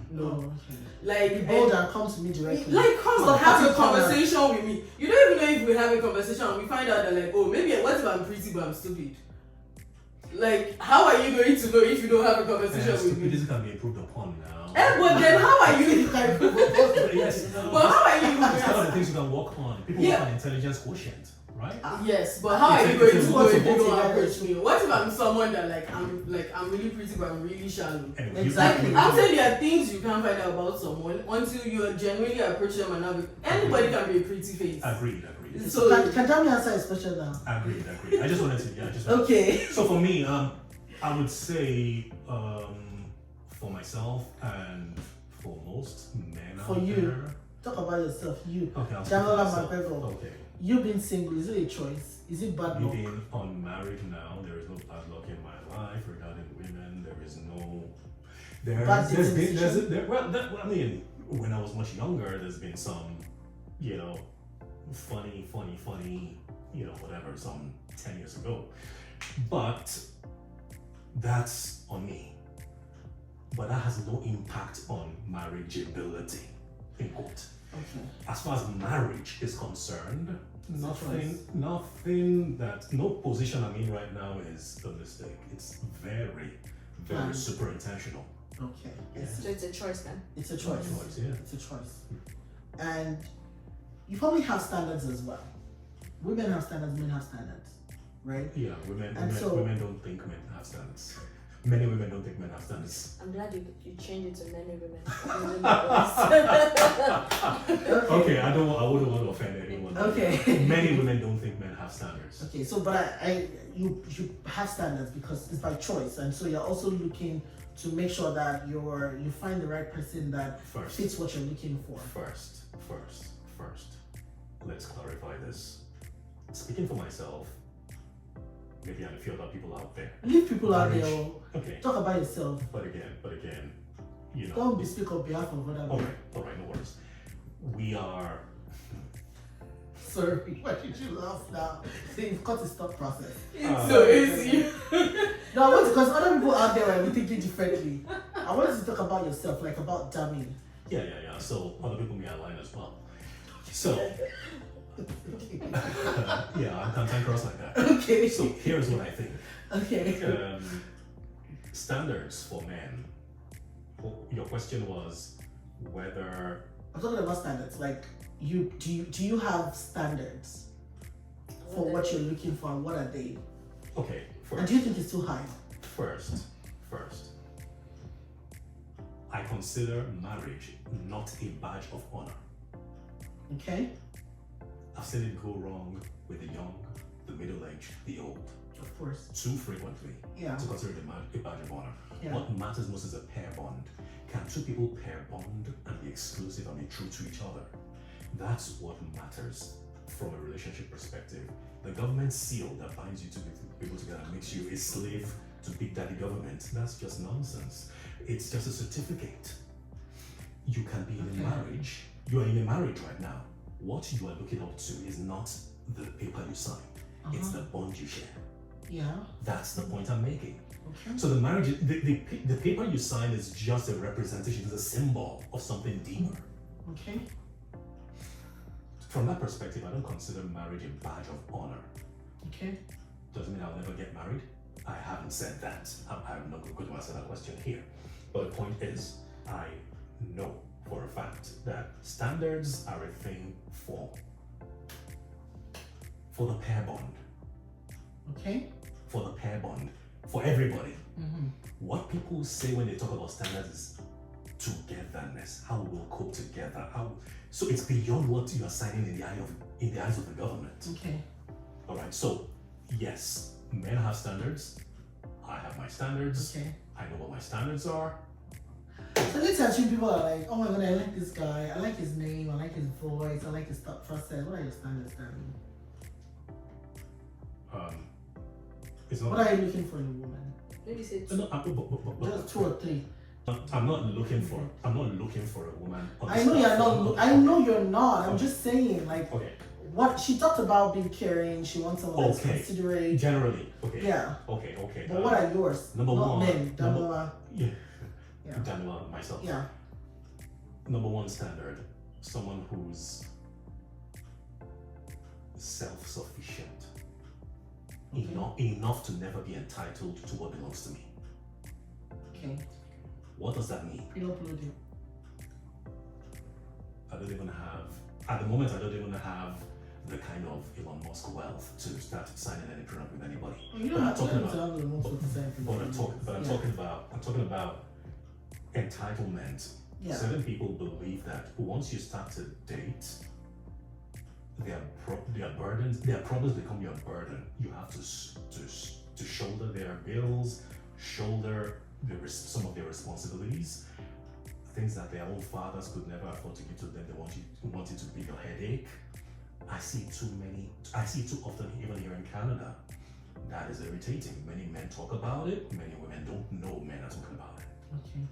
No. Oh, okay. Like be bold and come to me directly. Like come and have a conversation with me. You don't even know if we have a conversation and we find out that oh, maybe what if I'm pretty but I'm stupid? Like, how are you going to know if you don't have a conversation with me? Stupidity can be improved upon now. But then how are you? Yes. But how are you? It's one of the things you can work on. People work on intelligence quotient, right? Yes, but how are you going to know if you don't approach me? What if I'm someone that I'm really pretty but I'm really shallow? Exactly. I'm saying there are things you can't find out about someone until you genuinely approach them and now anybody can be a pretty face. Agreed. So can Jamie answer his question now? Agreed. I just wanted to. Okay. So for me, I would say for myself and for most men for out you, there. talk about yourself. You, Okay. Jamola McGregor. Okay. You being single, is it a choice? Is it bad Me luck? being unmarried now, there is no bad luck in my life regarding women. There is no. I mean, when I was much younger, there's been some, funny, whatever, some 10 years ago. But that's on me. But that has no impact on marriageability, in quote. Okay. As far as marriage is concerned, It's a choice. no position I'm in right now is a mistake. It's very, very super intentional. Okay. Yes. So it's a choice then? It's a choice. Yeah. It's a choice. And you probably have standards as well. Women have standards, men have standards, right? Yeah, women don't think men have standards. Many women don't think men have standards. I'm glad you changed it to many women. Okay, I wouldn't want to offend anyone. Okay. Many women don't think men have standards. Okay, so but you have standards because it's by choice, and so you're also looking to make sure that you find the right person that fits what you're looking for. First. Let's clarify this. Speaking for myself, maybe and a few other people out there. Leave people out there. Okay. Talk about yourself. But again, Don't speak on behalf of other people. All right, no worries. We are. Sorry, why did you laugh now? See, you've cut the stop process. It's so easy. No, I want because other people out there will be thinking differently. I wanted to talk about yourself, like about Dami. Yeah. So other people may align as well. So, yeah, I'm cantankerous like that. Okay. So here's what I think. Okay. Standards for men. Your question was whether I'm talking about standards. Like, do you have standards for what you're looking for, and what are they? okay. And do you think it's too high? First, I consider marriage not a badge of honor. Okay. I've seen it go wrong with the young, the middle-aged, the old, Of course. too frequently Yeah. to consider it a badge of honor. Yeah. What matters most is a pair bond. Can two people pair bond and be exclusive and be true to each other? That's what matters from a relationship perspective. The government seal that binds you to people together and makes you a slave to big daddy government, that's just nonsense. It's just a certificate. You can be in a marriage. You are in a marriage right now. What you are looking up to is not the paper you sign. It's the bond you share. Yeah. That's the point I'm making. Okay. So the marriage, the paper you sign is just a representation, it's a symbol of something deeper. Okay. From that perspective, I don't consider marriage a badge of honor. Okay. Doesn't mean I'll never get married. I haven't said that. I'm not going to answer that question here. But the point is, I know for a fact that standards are a thing for the pair bond. Okay. For the pair bond. For everybody. Mm-hmm. What people say when they talk about standards is togetherness, how we'll cope together. So it's beyond what you are signing in the eyes of the government. Okay. All right. So yes, men have standards. I have my standards. Okay. I know what my standards are. So let's assume people are like, oh my god, I like this guy, I like his name, I like his voice, I like his thought process. What are your standards, Danny? It's not. What are you looking for in a woman? Maybe say No, Just 2 or 3. I'm not looking for a woman. On I this know you're platform. not. I know you're not. I'm Okay. just saying, like, Okay. what she talked about being caring. She wants someone that's Okay. considerate. Generally. Okay. Yeah. Okay. But what are yours? number not one. men. Yeah. Yeah. Daniela, myself. Yeah. Number one standard, someone who's self-sufficient. Okay. Enough to never be entitled to what belongs to me. Okay. What does that mean? Pre-uploading. At the moment, I don't even have the kind of Elon Musk wealth to start signing any prenup with anybody. You But don't I'm have talking to about, have the most of the same thing. I'm talking about entitlement. Yeah. Certain people believe that once you start to date, their problems become your burden. You have to shoulder their bills, shoulder some of their responsibilities, things that their own fathers could never afford to give to them. They want it to be your headache. I see too often, even here in Canada. That is irritating. Many men talk about it. Many women don't know men are talking about it. Okay.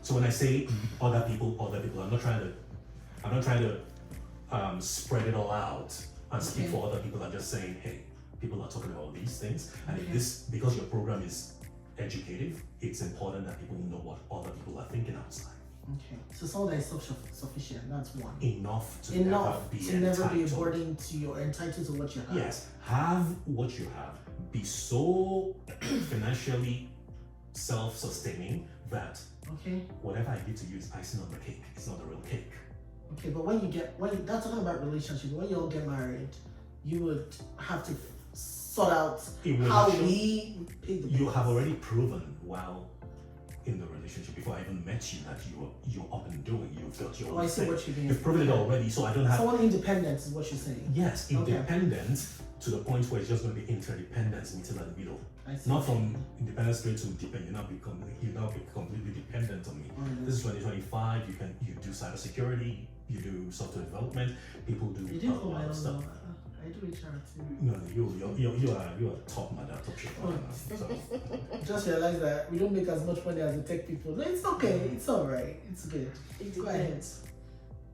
So when I say other people, I'm not trying to spread it all out and speak Okay. for other people. I'm just saying, hey, people are talking about these things, and Okay. because your program is educative, it's important that people know what other people are thinking outside. Okay. So someone that is self-sufficient. That's one. Enough to Enough never be to never be a entitled. burden to you're entitled to what you have. Yes, have what you have. Be so financially self-sustaining that Okay. whatever I give to you is icing on the cake. It's not the real cake. Okay, but when that's talking about relationship, when you all get married, you would have to sort out In how relation- we pay the bills. You have already proven while in the relationship, before I even met you, that you're up and doing. You've got your Oh, own I see thing. what you're doing. You've proven it already, so I don't have. Someone independent is what you're saying. Yes, Okay. independent to the point where it's just going to be interdependence, meeting at the middle. I see. Not from independent straight to dependent. You now be completely dependent on me. This is 2025. You do cybersecurity. You do software development. People do You a didn't call my lot own of stuff. number. I do HR too. No, you are top madam, top shit. Oh. Just realized that we don't make as much money as the tech people. No, it's okay. It's alright. It's good. it Go ahead. depends.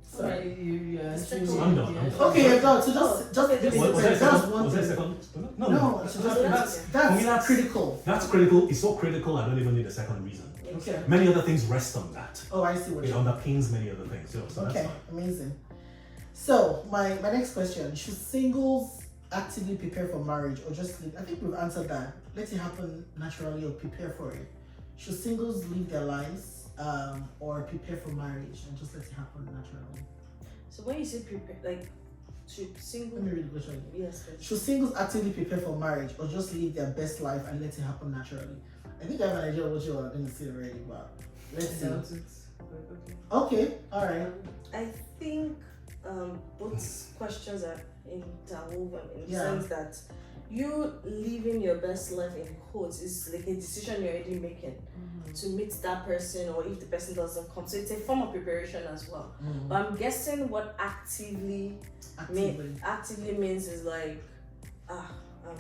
Sorry. You are Second. assuming- I'm done. yeah. Okay, you're done. So just Okay, this Was is that a that's second? one Was that a thing. second? No, so that's that's for me, that's critical. That's critical. It's so critical. I don't even need a second reason. Okay. Many other things rest on that. Oh, I see what It you. underpins many other things. So Okay, that's fine. amazing. So my next question: should singles actively prepare for marriage or just live? I think we've answered that. Let it happen naturally or prepare for it. Should singles live their lives or prepare for marriage and just let it happen naturally? So when you say prepare, like, should single? Let me read the question again. Yes, please. Should singles actively prepare for marriage or just live their best life and let it happen naturally? I think I have an idea of what you are going to say already, but let's see. Doubt it, but okay. Okay, all right. I think both questions are interwoven in the Yeah. sense that you living your best life in quotes is like a decision you're already making to meet that person, or if the person doesn't come. So it's a form of preparation as well. Mm. But I'm guessing what actively means is like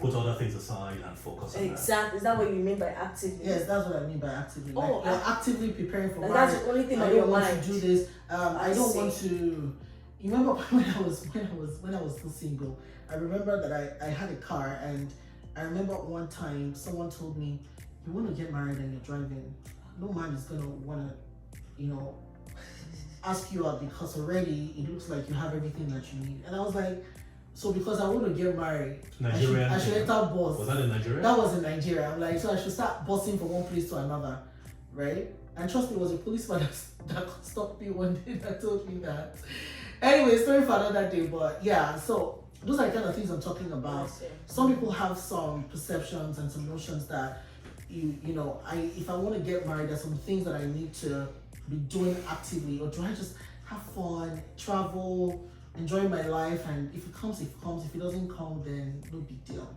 Put other things aside and focus on that. exactly. Is that what you mean by actively? Yes, that's what I mean by actively. Like, Oh, you're actively preparing for Like marriage. that's the only thing I on don't your want mind. to do this. I don't see. want to. You remember when I was still single? I remember that I had a car, and I remember one time someone told me, "You want to get married and you're driving. No man is gonna wanna, ask you out because already it looks like you have everything that you need." And I was like, so because I want to get married, Nigerian. I should enter bus. Was that in Nigeria? That was in Nigeria. I'm like, so I should start busing from one place to another, right? And trust me, it was a policeman that stopped me one day that told me that. Anyway, story for another day, but yeah, so those are the kind of things I'm talking about. Some people have some perceptions and some notions that if I want to get married, there's some things that I need to be doing actively, or do I just have fun, travel, enjoy my life, and if it comes, it comes. If it doesn't come, then no big deal.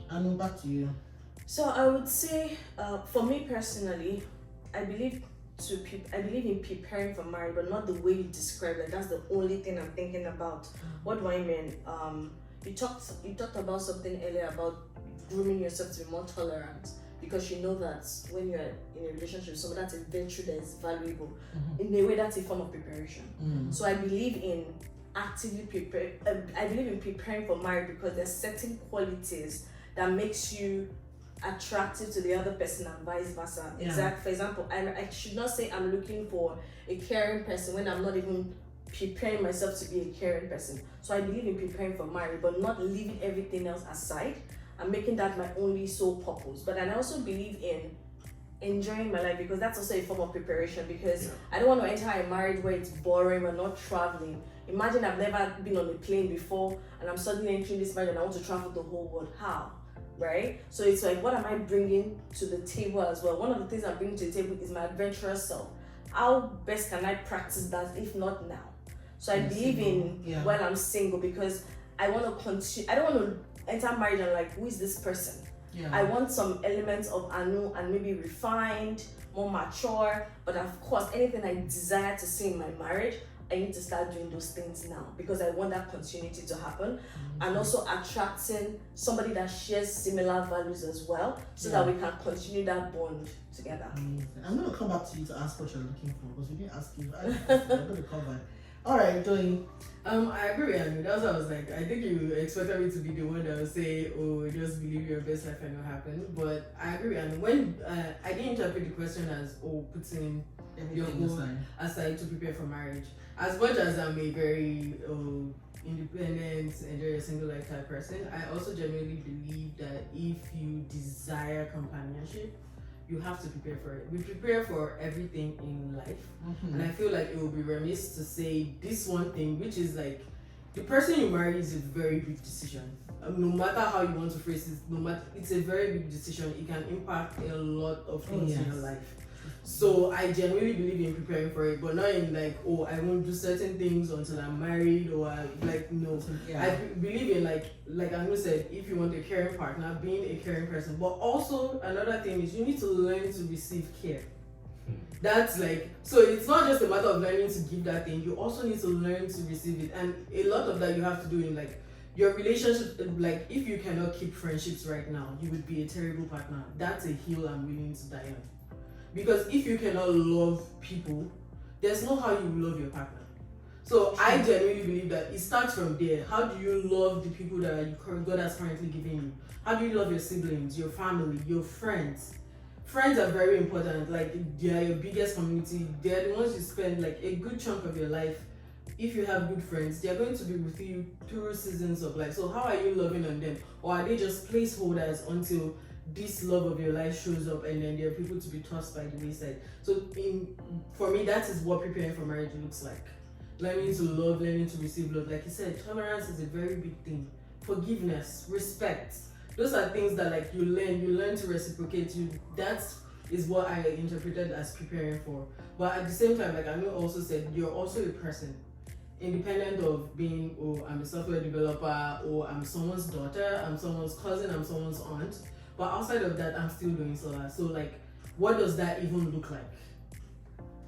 And back to you. So I would say, for me personally, I believe in preparing for marriage, but not the way you describe it. That's the only thing I'm thinking about. What do I mean? You talked about something earlier about grooming yourself to be more tolerant, because you know that when you're in a relationship with someone, that's a virtue that is valuable. In a way, that's a form of preparation. So I believe in preparing for marriage, because there's certain qualities that makes you attractive to the other person and vice versa. Yeah. For example, I should not say I'm looking for a caring person when I'm not even preparing myself to be a caring person. So I believe in preparing for marriage, but not leaving everything else aside and making that my only sole purpose. But I also believe in enjoying my life, because that's also a form of preparation, because I don't want to enter a marriage where it's boring, we're not traveling. Imagine I've never been on a plane before and I'm suddenly entering this marriage and I want to travel the whole world. How? Right? So it's like, what am I bringing to the table as well? One of the things I'm bringing to the table is my adventurous self. How best can I practice that if not now? So I believe in while I'm single, because I want to continue. I don't want to enter marriage and like, who is this person? I want some elements of Anu and maybe refined, more mature. But of course, anything I desire to see in my marriage, I need to start doing those things now, because I want that continuity to happen. And also attracting somebody that shares similar values as well, so that we can continue that bond together. Amazing. I'm going to come back to you to ask what you're looking for, because we didn't ask you. I'm going to come back. All right, Doing. I agree with you. That's what I was like. I think you expected me to be the one that would say, "Oh, just believe your best life and what happened." But I agree. And when I didn't interpret the question as, "Oh, putting your goal aside to prepare for marriage." As much as I'm a very independent, enjoy a single life type person, I also genuinely believe that if you desire companionship, you have to prepare for it. We prepare for everything in life, and I feel like it would be remiss to say this one thing, which is like, the person you marry is a very big decision. No matter how you want to phrase it, it's a very big decision. It can impact a lot of things in your life. So I genuinely believe in preparing for it, but not in like, oh, I won't do certain things until I'm married, or no. I believe in like Anu said, if you want a caring partner, being a caring person. But also another thing is you need to learn to receive care. That's like, so it's not just a matter of learning to give that thing, you also need to learn to receive it. And a lot of that you have to do in like your relationship. Like, if you cannot keep friendships right now, you would be a terrible partner. That's a hill I'm willing to die on. Because if you cannot love people, there's no how you love your partner. So I genuinely believe that it starts from there. How do you love the people that God has currently given you? How do you love your siblings, your family, your friends? Friends are very important. Like, they are your biggest community. They are the ones you spend like a good chunk of your life if you have good friends, they're going to be with you through seasons of life. So how are you loving on them? Or are they just placeholders until this love of your life shows up, and then there are people to be tossed by the wayside? So for me, that is what preparing for marriage looks like. Learning to love, learning to receive love. Like you said, tolerance is a very big thing. Forgiveness, respect. Those are things that like you learn to reciprocate. That is what I interpreted as preparing for. But at the same time, like Anu also said, you're also a person. Independent of being, oh, I'm a software developer, or I'm someone's daughter, I'm someone's cousin, I'm someone's aunt. But outside of that, I'm still doing solar. So like, what does that even look like?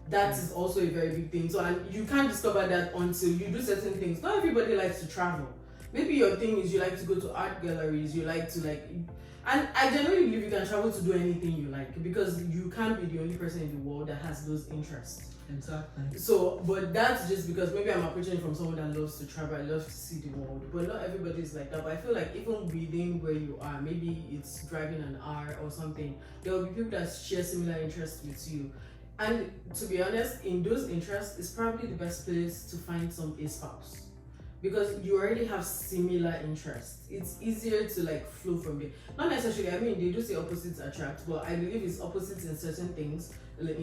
That is also a very big thing. So and you can't discover that until you do certain things. Not everybody likes to travel. Maybe your thing is you like to go to art galleries, you like to like, and I genuinely believe you can travel to do anything you like, because you can't be the only person in the world that has those interests. Exactly. So, but that's just because maybe I'm approaching it from someone that loves to travel, I love to see the world. But not everybody is like that. But I feel like even within where you are, maybe it's driving an hour or something, there will be people that share similar interests with you. And to be honest, in those interests, it's probably the best place to find a spouse. Because you already have similar interests. It's easier to like flow from there. Not necessarily, I mean, they do say opposites attract, but I believe it's opposites in certain things. Like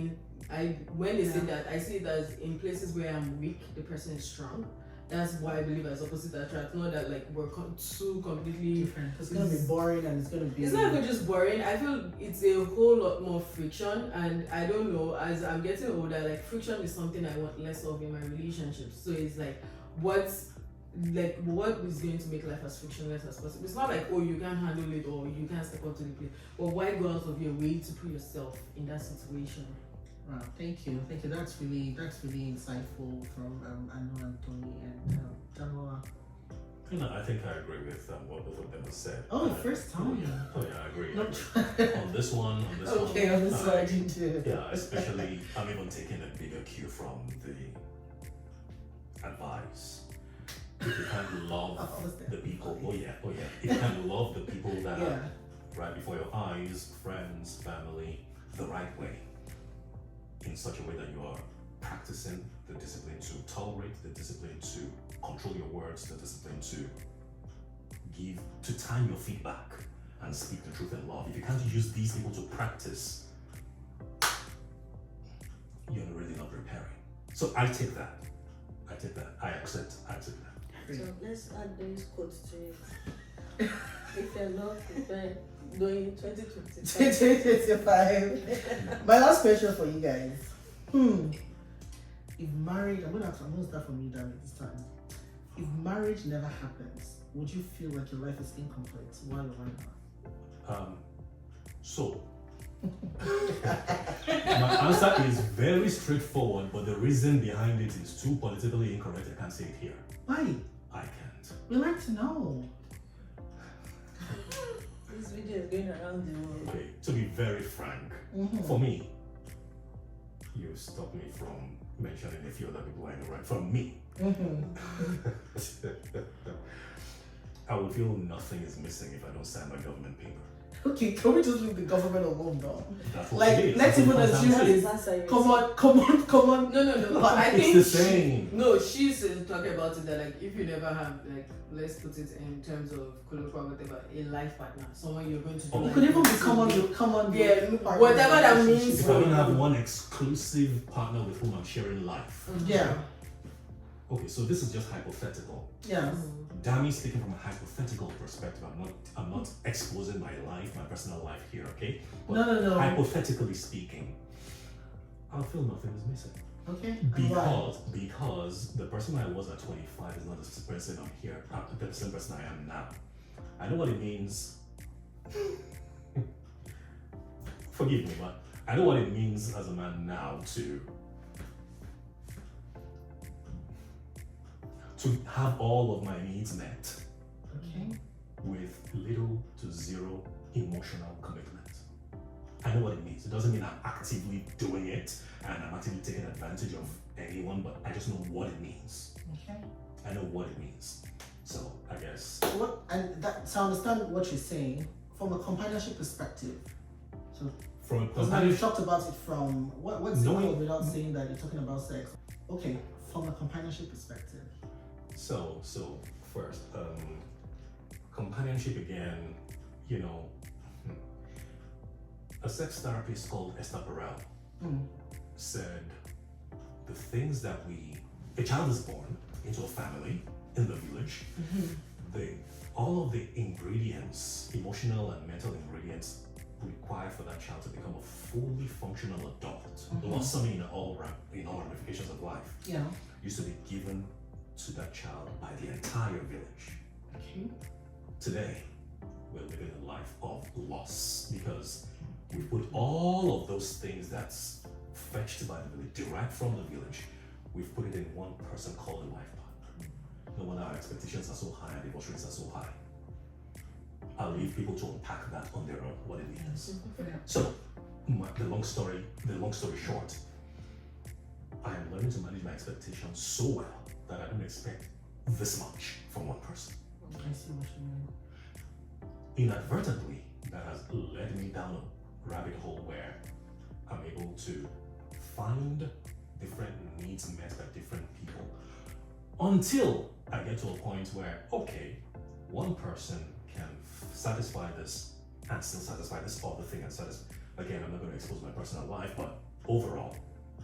when they say that, I see it as in places where I'm weak, the person is strong. That's why I believe as opposite attract. Not that like we're two completely different. It's gonna be boring, and it's gonna be. It's not even just boring. I feel it's a whole lot more friction, and I don't know. As I'm getting older, like friction is something I want less of in my relationships. So it's like, what is going to make life as frictionless as possible? It's not like, oh, you can't handle it or you can't step up to the plate. But why go out of your way to put yourself in that situation? Wow, thank you. That's really insightful from Anu and Tony and Damoa. I think I agree with what both of them have said. Oh, first time. Oh yeah, I agree. Not On this one. Okay, on this one I didn't do. Yeah, especially I'm even taking a bigger cue from the advice. If you can't love the people, if you can't love the people that are right before your eyes, friends, family, the right way, in such a way that you are practicing the discipline to tolerate, the discipline to control your words, the discipline to time your feedback and speak the truth in love. If you can't use these people to practice, you're really not preparing. So I take that. I accept that. So let's add these quotes to it. If you're not prepared, going 2025. 2025. My last question for you guys. If marriage, I'm gonna start from you, David, this time. If marriage never happens, would you feel like your life is incomplete? Why or why not? So my answer is very straightforward, but the reason behind it is too politically incorrect. I can't say it here. Why? I can't. We like to know. This video is going around the world. Okay, to be very frank, for me, you stopped me from mentioning a few other people I know, right? From me, I would feel nothing is missing if I don't sign my government paper. Okay, can we just leave the government alone though? That's what Like, it is. let's even assume this. Come on. No. But I think it's the same. She's talking about it that like if you never have like, let's put it in terms of colloquial whatever, a life partner, someone you're going to do. It could even be come on. Yeah, whatever that means. If I don't have one exclusive partner with whom I'm sharing life. Yeah. Okay, so this is just hypothetical. Yeah. Dami speaking from a hypothetical perspective. I'm not exposing my life, my personal life here, okay? But No. hypothetically speaking, I'll feel nothing is missing. Okay. Because the person I was at 25 is not the person I'm here, the same person I am now. I know what it means. Forgive me, but I know what it means as a man now to have all of my needs met. Okay. With little to zero emotional commitment. I know what it means. It doesn't mean I'm actively doing it and I'm actively taking advantage of anyone, but I just know what it means. Okay. I know what it means. So I guess. So I understand what you're saying from a companionship perspective. So from a because now you talked about it from what's it called without saying that you're talking about sex. Okay. from a companionship perspective? So first, companionship again, you know, a sex therapist called Esther Perel said the things that a child is born into a family in the village, all of the ingredients, emotional and mental ingredients required for that child to become a fully functional adult, blossoming in all ramifications of life, used to be given to that child by the entire village. Okay. Today, we're living a life of loss because we put all of those things that's fetched by the village, derived from the village, we've put it in one person called a life partner. No wonder our expectations are so high and divorce rates are so high. I'll leave people to unpack that on their own, what it means. So, the long story short, I am learning to manage my expectations so well that I don't expect this much from one person. I see what you mean. Inadvertently, that has led me down a rabbit hole where I'm able to find different needs met by different people until I get to a point where, okay, one person can satisfy this and still satisfy this other thing and satisfy. Again, I'm not going to expose my personal life, but overall,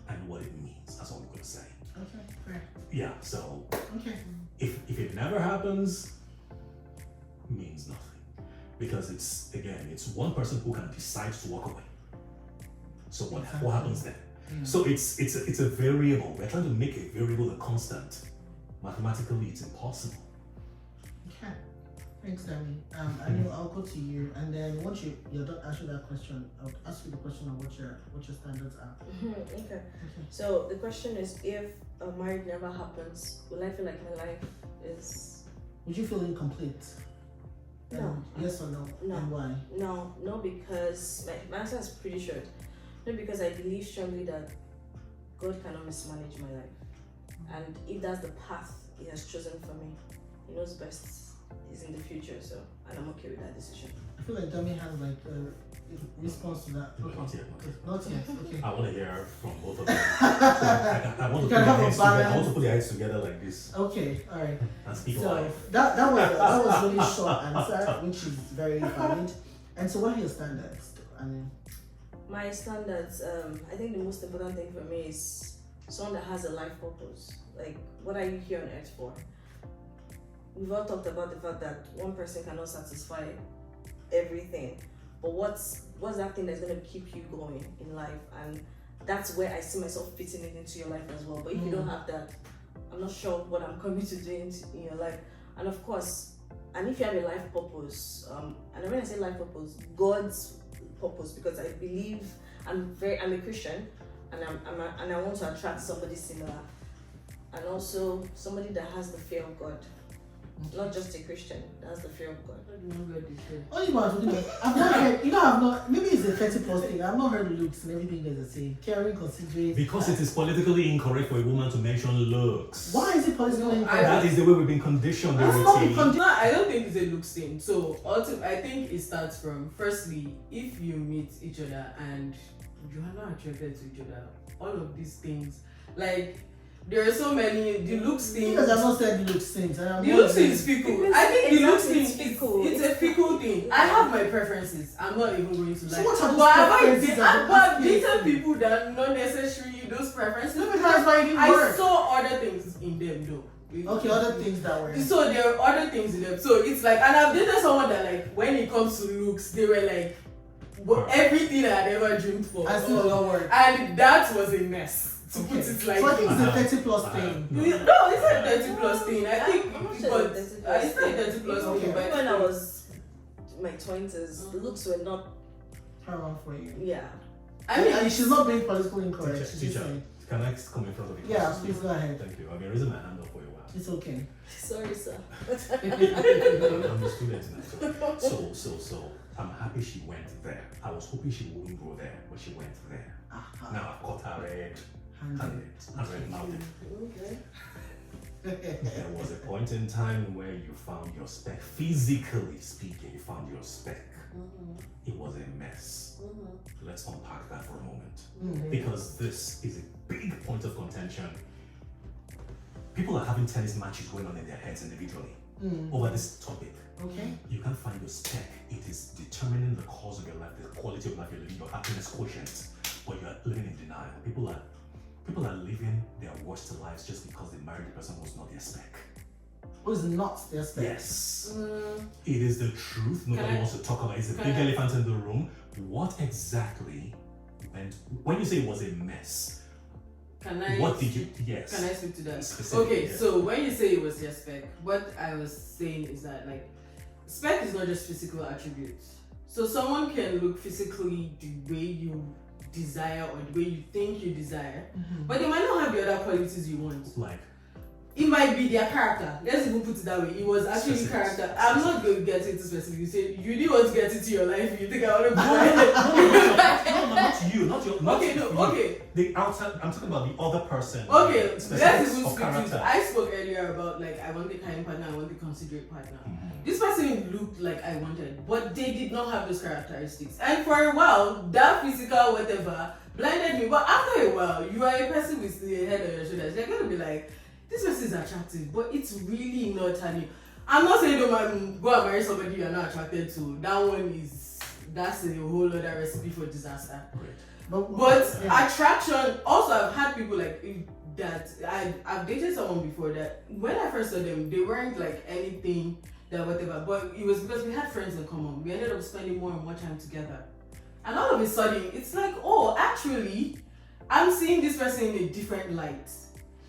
I know what it means. That's all I'm going to say. Okay, fair. Yeah, so Okay. if it never happens, means nothing. Because it's one person who can decide to walk away. So what happens then? Yeah. So it's a variable. We're trying to make a variable a constant. Mathematically, it's impossible. Okay. Thanks, Dami. I know I'll go to you, and then once you're done answering that question, I'll ask you the question on what your standards are. Okay. So the question is, if a marriage never happens, will I feel like my life is? Would you feel incomplete? No. Yes or no? No. And why? No, because my answer is pretty short. No, because I believe strongly that God cannot mismanage my life, and if that's the path He has chosen for me, He knows best is in the future. So, and I'm okay with that decision. I feel like Dami has like a response to that. Okay. Not yet. Not yet. Okay. I want to hear from both of them. I want to put their heads together like this Okay. All right. and speak So live. that was really short answer, which is very valid. And so, what are your standards? I mean, My standards, I think the most important thing for me is someone that has a life purpose. Like, what are you here on earth for? We've all talked about the fact that one person cannot satisfy everything, but what's that thing that's going to keep you going in life? And that's where I see myself fitting it into your life as well. But if you don't have that, I'm not sure what I'm coming to do in your life. And of course, and if you have a life purpose, and when I say life purpose, God's purpose, because I believe I'm a Christian, and and I want to attract somebody similar, and also somebody that has the fear of God. Not just a Christian, that's the fear of God. oh, you are talking about, I've not heard, I've not, maybe it's a 30+ thing. I've not heard looks and everything is the same. Caring, considerate. Because it is politically incorrect for a woman to mention looks. Why is it politically incorrect? That is the way we've been conditioned. That's not Ireti. the No, I don't think it's a looks thing. So I think it starts from, firstly, if you meet each other and you are not attracted to each other, all of these things, like, there are so many, the looks thing. Because I've not said looks things. The looks thing is fickle. I think the looks thing is fickle. It's a fickle thing. I have my preferences. I'm not even going to lie. So what are those But have preferences? I dated people that are not necessarily those preferences? No, because that's why it didn't I work. saw other things in them though. Okay, other things that were. So there are other things in them. So it's like, and I've dated someone that, like, when it comes to looks, they were like everything I had ever dreamed for. I still don't work. And that was a mess. To put it like, so I think it's a 30+ thing. no, it's not 30+ thing. I think, I'm not but sure it's not 30+ Okay. thing. But when I was in my 20s, the looks were not. Around for you. Yeah. I mean, and she's not being politically incorrect. She's just Teacher, saying. can I come in front of you? Yeah, please go ahead. Thank you. I've been raising my hand up for a while. It's okay. Sorry, sir. I'm a student now. So I'm happy she went there. I was hoping she wouldn't go there, but she went there. Now I've caught her red-handed and red-mouthed. Okay. There was a point in time where you found your spec. Physically speaking, you found your spec. It was a mess. Let's unpack that for a moment. Because this is a big point of contention people are having tennis matches going on in their heads individually over this topic. Okay. You can't find your spec. It is determining the cause of your life, the quality of life you're living, your happiness quotient, but you're living in denial. People are living their worst lives just because they married the person who's not their spec. Who's not their spec? Yes. It is the truth. Nobody wants to talk about it. It's a big elephant in the room. What exactly went, when you say it was a mess, what did you, yes. Can I speak to that? Specifically, Okay, yeah. so when you say it was your spec, what I was saying is that like spec is not just physical attributes. So someone can look physically the way you desire or the way you think you desire, but they might not have the other qualities you want. Like, it might be their character. Let's even put it that way. It was actually Specifics. character. I'm not going to get into specifics. You say you didn't want to get into your life. You think I want to be no, not you, not your. Not Okay, no, you. okay. The outside. I'm talking about the other person. Okay, let's Specifics even of speak to character. I spoke earlier about like I want the kind partner, I want the considerate partner. This person looked like I wanted, but they did not have those characteristics. And for a while, that physical whatever blinded me. But after a while, you are a person with the head on your shoulders. You're gonna be like, this person is attractive, but it's really not honey. I'm not saying don't go and marry somebody you're not attracted to. That's a whole other recipe for disaster. Great. But attraction, also I've had people like that, I've dated someone before that when I first saw them, they weren't like anything that whatever, but it was because we had friends in common. We ended up spending more and more time together. And all of a sudden, it's like, oh, actually, I'm seeing this person in a different light.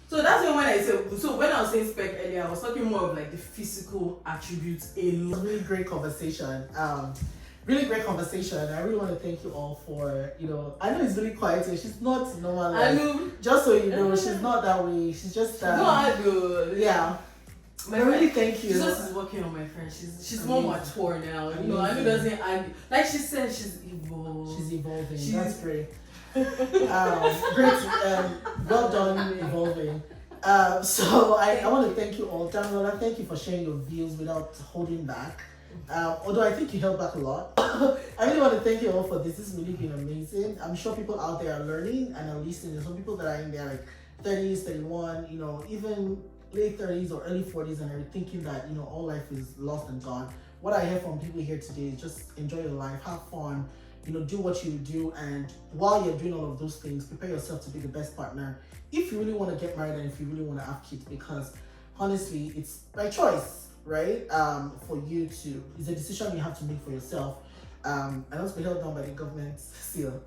So that's when I said, so when I was saying spec earlier, I was talking more of like the physical attributes alone. Really great conversation. Really great conversation. I really want to thank you all for, I know it's really quiet and she's not normal. I know. Just so you know, she's not that way. She's just, No, I do. yeah. My I really friend, thank you. Jesus is working on my friend. She's more Amazing. mature now. Amazing. I know doesn't argue. Like she said, she's evolved. She's evolving. She's- That's great. Great. Well done, evolving. So I want to thank you all. Daniela, thank you for sharing your views without holding back. Although I think you held back a lot. I really want to thank you all for this. This has really been amazing. I'm sure people out there are learning and are listening. There's some people that are in their like 30s, 31, even late 30s or early 40s and are thinking that, all life is lost and gone. What I hear from people here today is just enjoy your life, have fun, do what you do, and while you're doing all of those things, prepare yourself to be the best partner if you really want to get married and if you really want to have kids, because honestly, it's by choice, right? For you to, it's a decision you have to make for yourself. I don't be held down by the government still.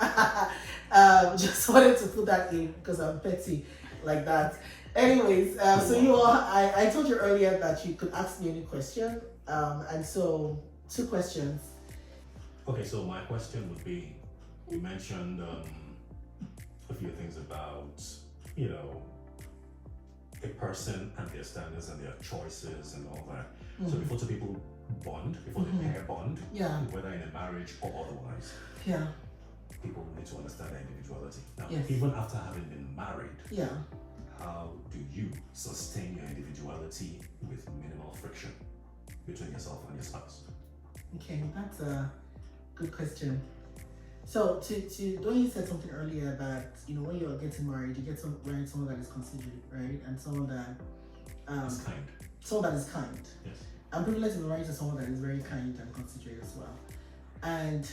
Just wanted to put that in because I'm petty like that. Anyways, so you all, I told you earlier that you could ask me any question. And so 2 questions. Okay, so my question would be, you mentioned a few things about, a person and their standards and their choices and all that. So before 2 people bond, before they pair bond, Yeah. whether in a marriage or otherwise, Yeah. people need to understand their individuality. Now, Yes. even after having been married, Yeah. how do you sustain your individuality with minimal friction between yourself and your spouse? Okay, that's a good question. So Donnie said something earlier that when you're getting married, you get married someone that is considerate, right, and someone that It's kind. someone that is kind. Yes. I'm privileged to be married to someone that is very kind and considerate as well, and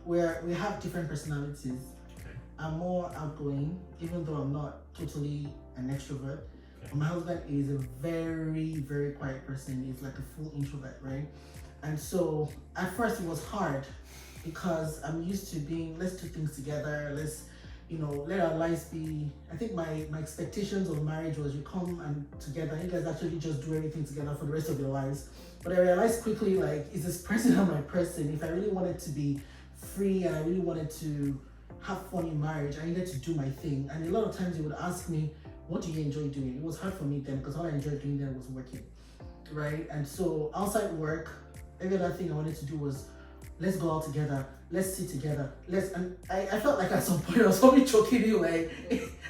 we have different personalities. Okay. I'm more outgoing, even though I'm not totally an extrovert. Okay. My husband is a very, very quiet person. He's like a full introvert, right? And so at first it was hard because I'm used to being, let's do things together, let's, let our lives be. I think my expectations of marriage was you come and together, you guys actually just do everything together for the rest of your lives. But I realized quickly, like, is this person not my person? If I really wanted to be free and I really wanted to have fun in marriage, I needed to do my thing. And a lot of times he would ask me, what do you enjoy doing? It was hard for me then because all I enjoyed doing then was working, right? And so outside work, every other thing I wanted to do was, let's go out together, let's sit together, and I felt like at some point I was probably choking him, like,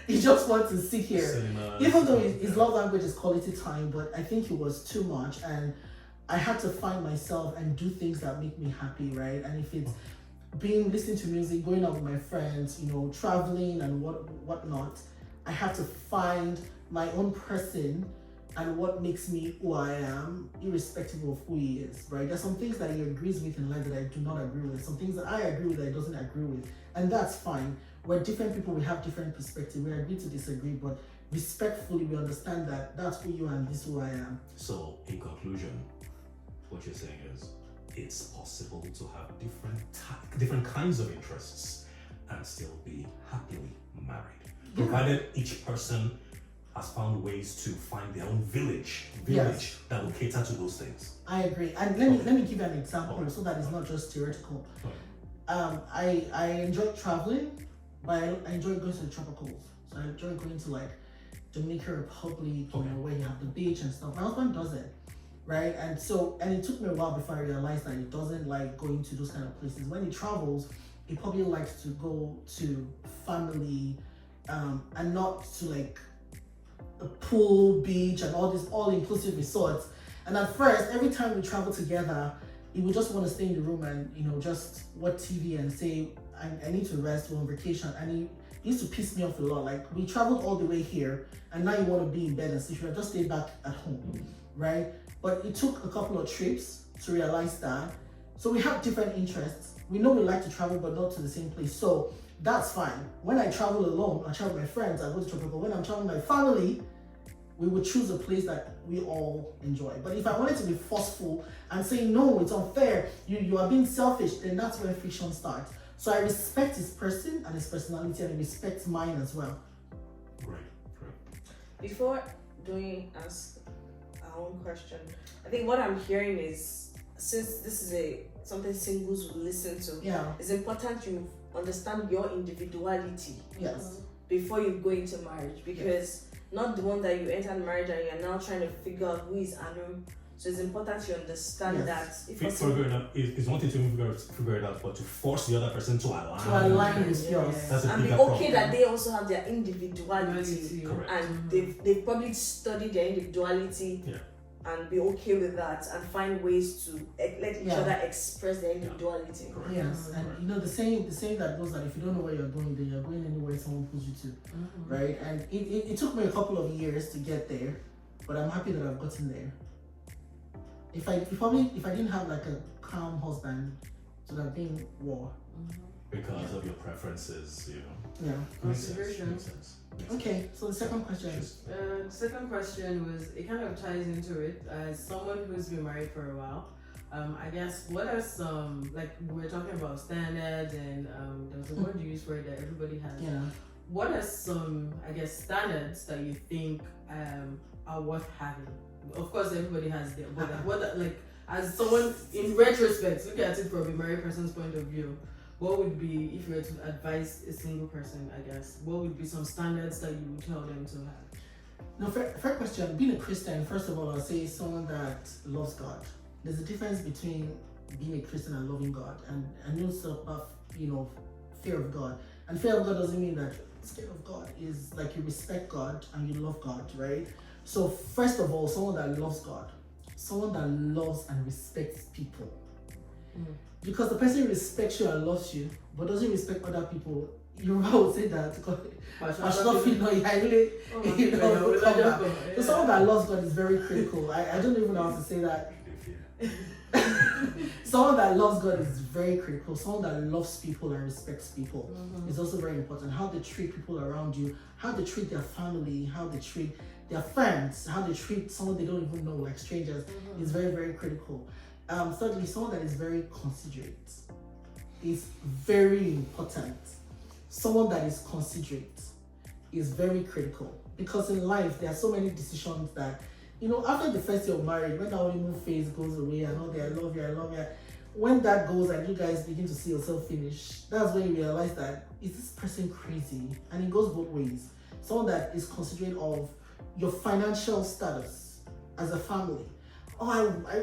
he just wants to sit here. Cinema, Even though his love language is quality time, but I think it was too much, and I had to find myself and do things that make me happy, right? And if it's listening to music, going out with my friends, traveling and whatnot, I had to find my own person and what makes me who I am, irrespective of who he is, right? There's some things that he agrees with in life that I do not agree with, some things that I agree with that he doesn't agree with, and that's fine. We're different people, we have different perspectives, we agree to disagree, but respectfully we understand that that's who you are and this is who I am. So, in conclusion, what you're saying is it's possible to have different kinds of interests and still be happily married, provided each person has found ways to find their own village Yes. that will cater to those things. I agree. And let me give you an example so that it's not just theoretical. I enjoy traveling, but I enjoy going to the tropicals. So I enjoy going to like Dominican Republic, you know, where you have the beach and stuff. My husband doesn't, right? And it took me a while before I realized that he doesn't like going to those kind of places. When he travels, he probably likes to go to family, and not to like a pool, beach, and all these all-inclusive resorts. And at first, every time we travel together, he would just want to stay in the room and, you know, just watch TV and say, I need to rest, we're on vacation. And he used to piss me off a lot. Like, we traveled all the way here, and now you want to be in bed and sleep. You should just stay back at home, right? But it took a couple of trips to realize that. So we have different interests. We know we like to travel, but not to the same place. So that's fine. When I travel alone, I travel with my friends, I go to tropical. When I'm traveling with my family, we would choose a place that we all enjoy. But if I wanted to be forceful and say, no, it's unfair, you are being selfish, then that's where friction starts. So I respect his person and his personality, and I respect mine as well. Right. Before doing ask our own question, I think what I'm hearing is, since this is something singles will listen to, it's important you understand your individuality before you go into marriage, because not the one that you enter marriage and you're now trying to figure out who is Anu. So it's important you understand that. It's one thing to figure it out, but to force the other person to align. To align with yours. That's a and be bigger okay problem. that they also have their individuality. Correct. And they've probably studied their individuality. And be okay with that and find ways to let each other express their individuality. Yes, and you know the saying that goes that if you don't know where you're going, then you're going anywhere someone pulls you to, right? And it took me a couple of years to get there, but I'm happy that I've gotten there. If I didn't have like a calm husband, it would have been war. Because of your preferences, you know. Yeah. Makes sense. Okay, so the second question. The second question was, it kind of ties into it. As someone who's been married for a while, I guess what are some, like we were talking about standards, and there was a word you used for it that everybody has. Yeah. What are some, I guess, standards that you think are worth having? Of course, everybody has them, but what, like, as someone in retrospect, look at it from a married person's point of view, what would be, if you were to advise a single person, I guess, what would be some standards that you would tell them to have? No, fair question. Being a Christian, first of all, I'll say someone that loves God. There's a difference between being a Christian and loving God, and you about, you know, fear of God. And fear of God doesn't mean that scared of God. Is like you respect God and you love God, right? So first of all, someone that loves God, someone that loves and respects people. Because the person respects you and loves you, but doesn't respect other people, you would say that. So someone that loves God is very critical. I don't even know how to say that. Someone that loves God is very critical. Someone that loves people and respects people is also very important. How they treat people around you, how they treat their family, how they treat their friends, how they treat someone they don't even know, like strangers, is very, very critical. Thirdly, someone that is very considerate is very important. Someone that is considerate is very critical, because in life there are so many decisions that, you know, after the first year of marriage, when the honeymoon phase goes away and all the I love you, when that goes and you guys begin to see yourself finish, that's when you realize that, is this person crazy? And it goes both ways. Someone that is considerate of your financial status as a family. Oh,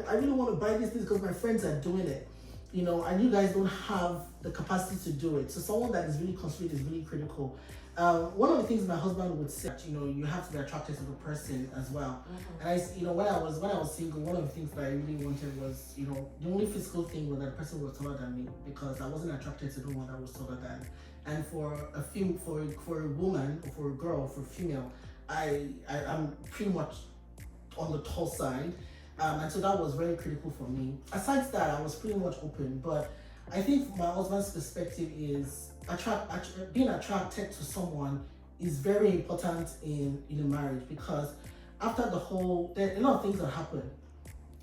I really want to buy this because my friends are doing it, you know, and you guys don't have the capacity to do it. So someone that is really considerate is really critical. One of the things my husband would say, you know, you have to be attracted to the person as well. And I, you know, when I was single, one of the things that I really wanted was, you know, the only physical thing was that the person was taller than me, because I wasn't attracted to the one that was taller than. And for a woman, or for a girl, for a female, I'm pretty much on the tall side, and so that was very critical for me. Aside that, I was pretty much open, but I think my husband's perspective is being attracted to someone is very important in a marriage, because after there are a lot of things that happen,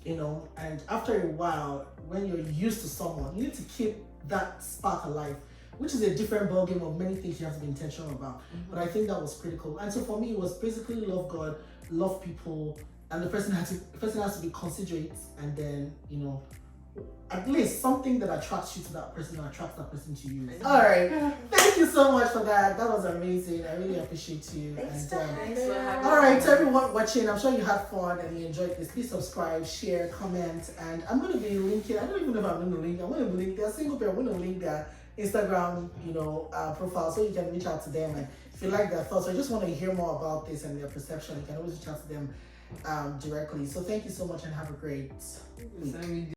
and after a while, when you're used to someone, you need to keep that spark alive, which is a different ballgame of many things you have to be intentional about. Mm-hmm. But I think that was critical. And so for me, it was basically love God, love people, and the person has to be considerate, and then, at least something that attracts you to that person and attracts that person to you. All right. Thank you so much for that. That was amazing. I really appreciate you. Thanks And, for having me. all right, to everyone watching, I'm sure you had fun and you enjoyed this. Please subscribe, share, comment, and I'm going to be linking. I don't even know if I'm going to link. I'm going to link their single pair. I'm going to link their Instagram, profile, so you can reach out to them. And if you like their thoughts or just want to hear more about this and their perception, you can always reach out to them directly. So thank you so much and have a great week.